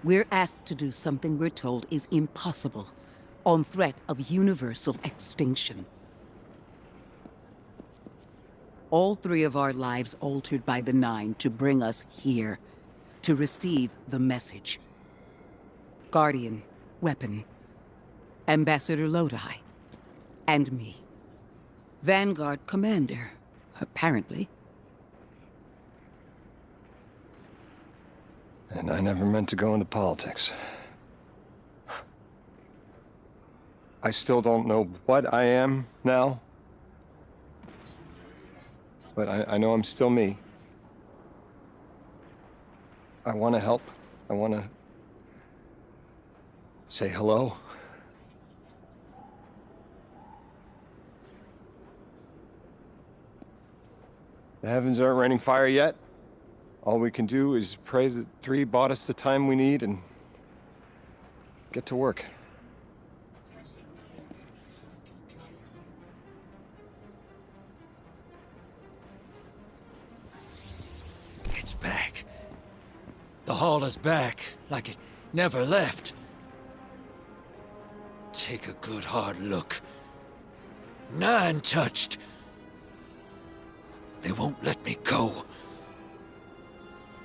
We're asked to do something we're told is impossible, on threat of universal extinction. All 3 of our lives altered by the Nine to bring us here, to receive the message. Guardian, Weapon, Ambassador Lodi, and me. Vanguard Commander, apparently. And I never meant to go into politics. I still don't know what I am now. But I know I'm still me. I want to help. I want to say hello. The heavens aren't raining fire yet. All we can do is pray that 3 bought us the time we need and get to work. It's back. The hall is back, like it never left. Take a good hard look. 9 touched. They won't let me go.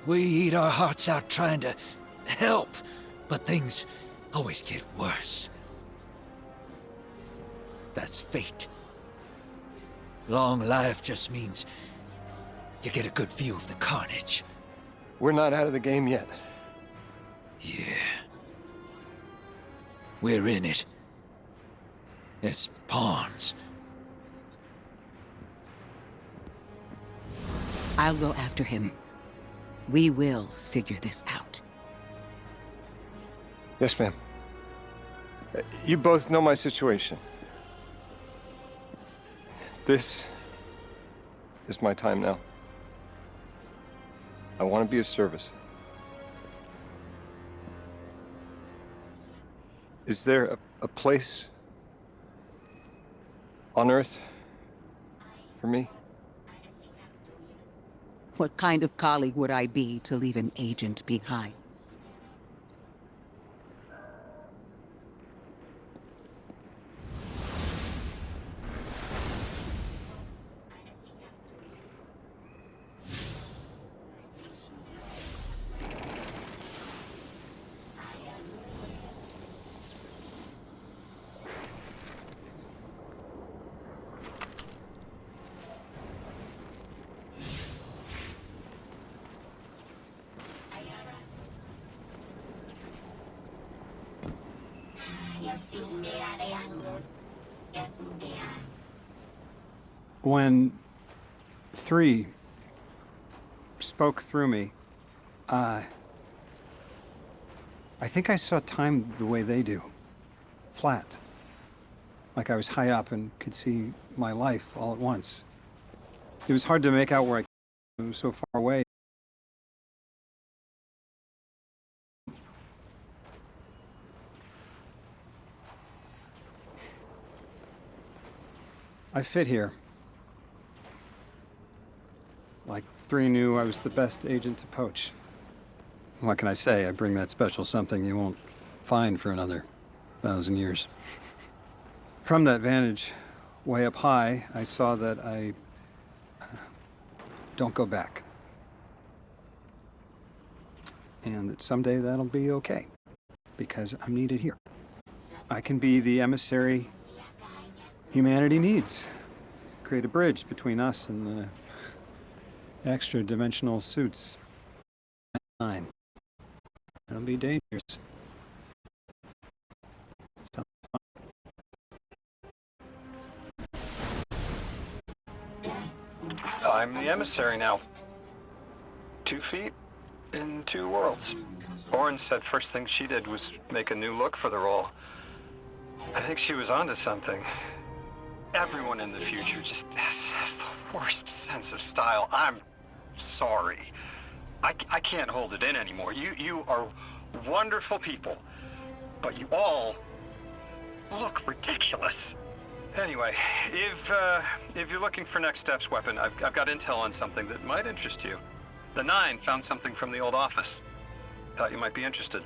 We eat our hearts out trying to help, but things always get worse. That's fate. Long life just means you get a good view of the carnage. We're not out of the game yet. Yeah. We're in it. As pawns. I'll go after him. We will figure this out. Yes, ma'am. You both know my situation. This is my time now. I want to be of service. Is there a place on Earth for me? What kind of colleague would I be to leave an agent behind? When 3 spoke through me, I think I saw time the way they do. Flat. Like I was high up and could see my life all at once. It was hard to make out where I was so far away. I fit here. Like 3 knew I was the best agent to poach. What can I say? I bring that special something you won't find for another 1,000 years. From that vantage, way up high, I saw that I don't go back. And that someday that'll be okay, because I'm needed here. I can be the emissary humanity needs. Create a bridge between us and the extra-dimensional suits. 9. That'll be dangerous. I'm the emissary now. 2 feet in 2 worlds. Orin said first thing she did was make a new look for the role. I think she was onto something. Everyone in the future just has the worst sense of style. I'm sorry. I can't hold it in anymore. You are wonderful people, but you all look ridiculous. Anyway, if you're looking for next steps, Weapon, I've got intel on something that might interest you. The Nine found something from the old office. Thought you might be interested.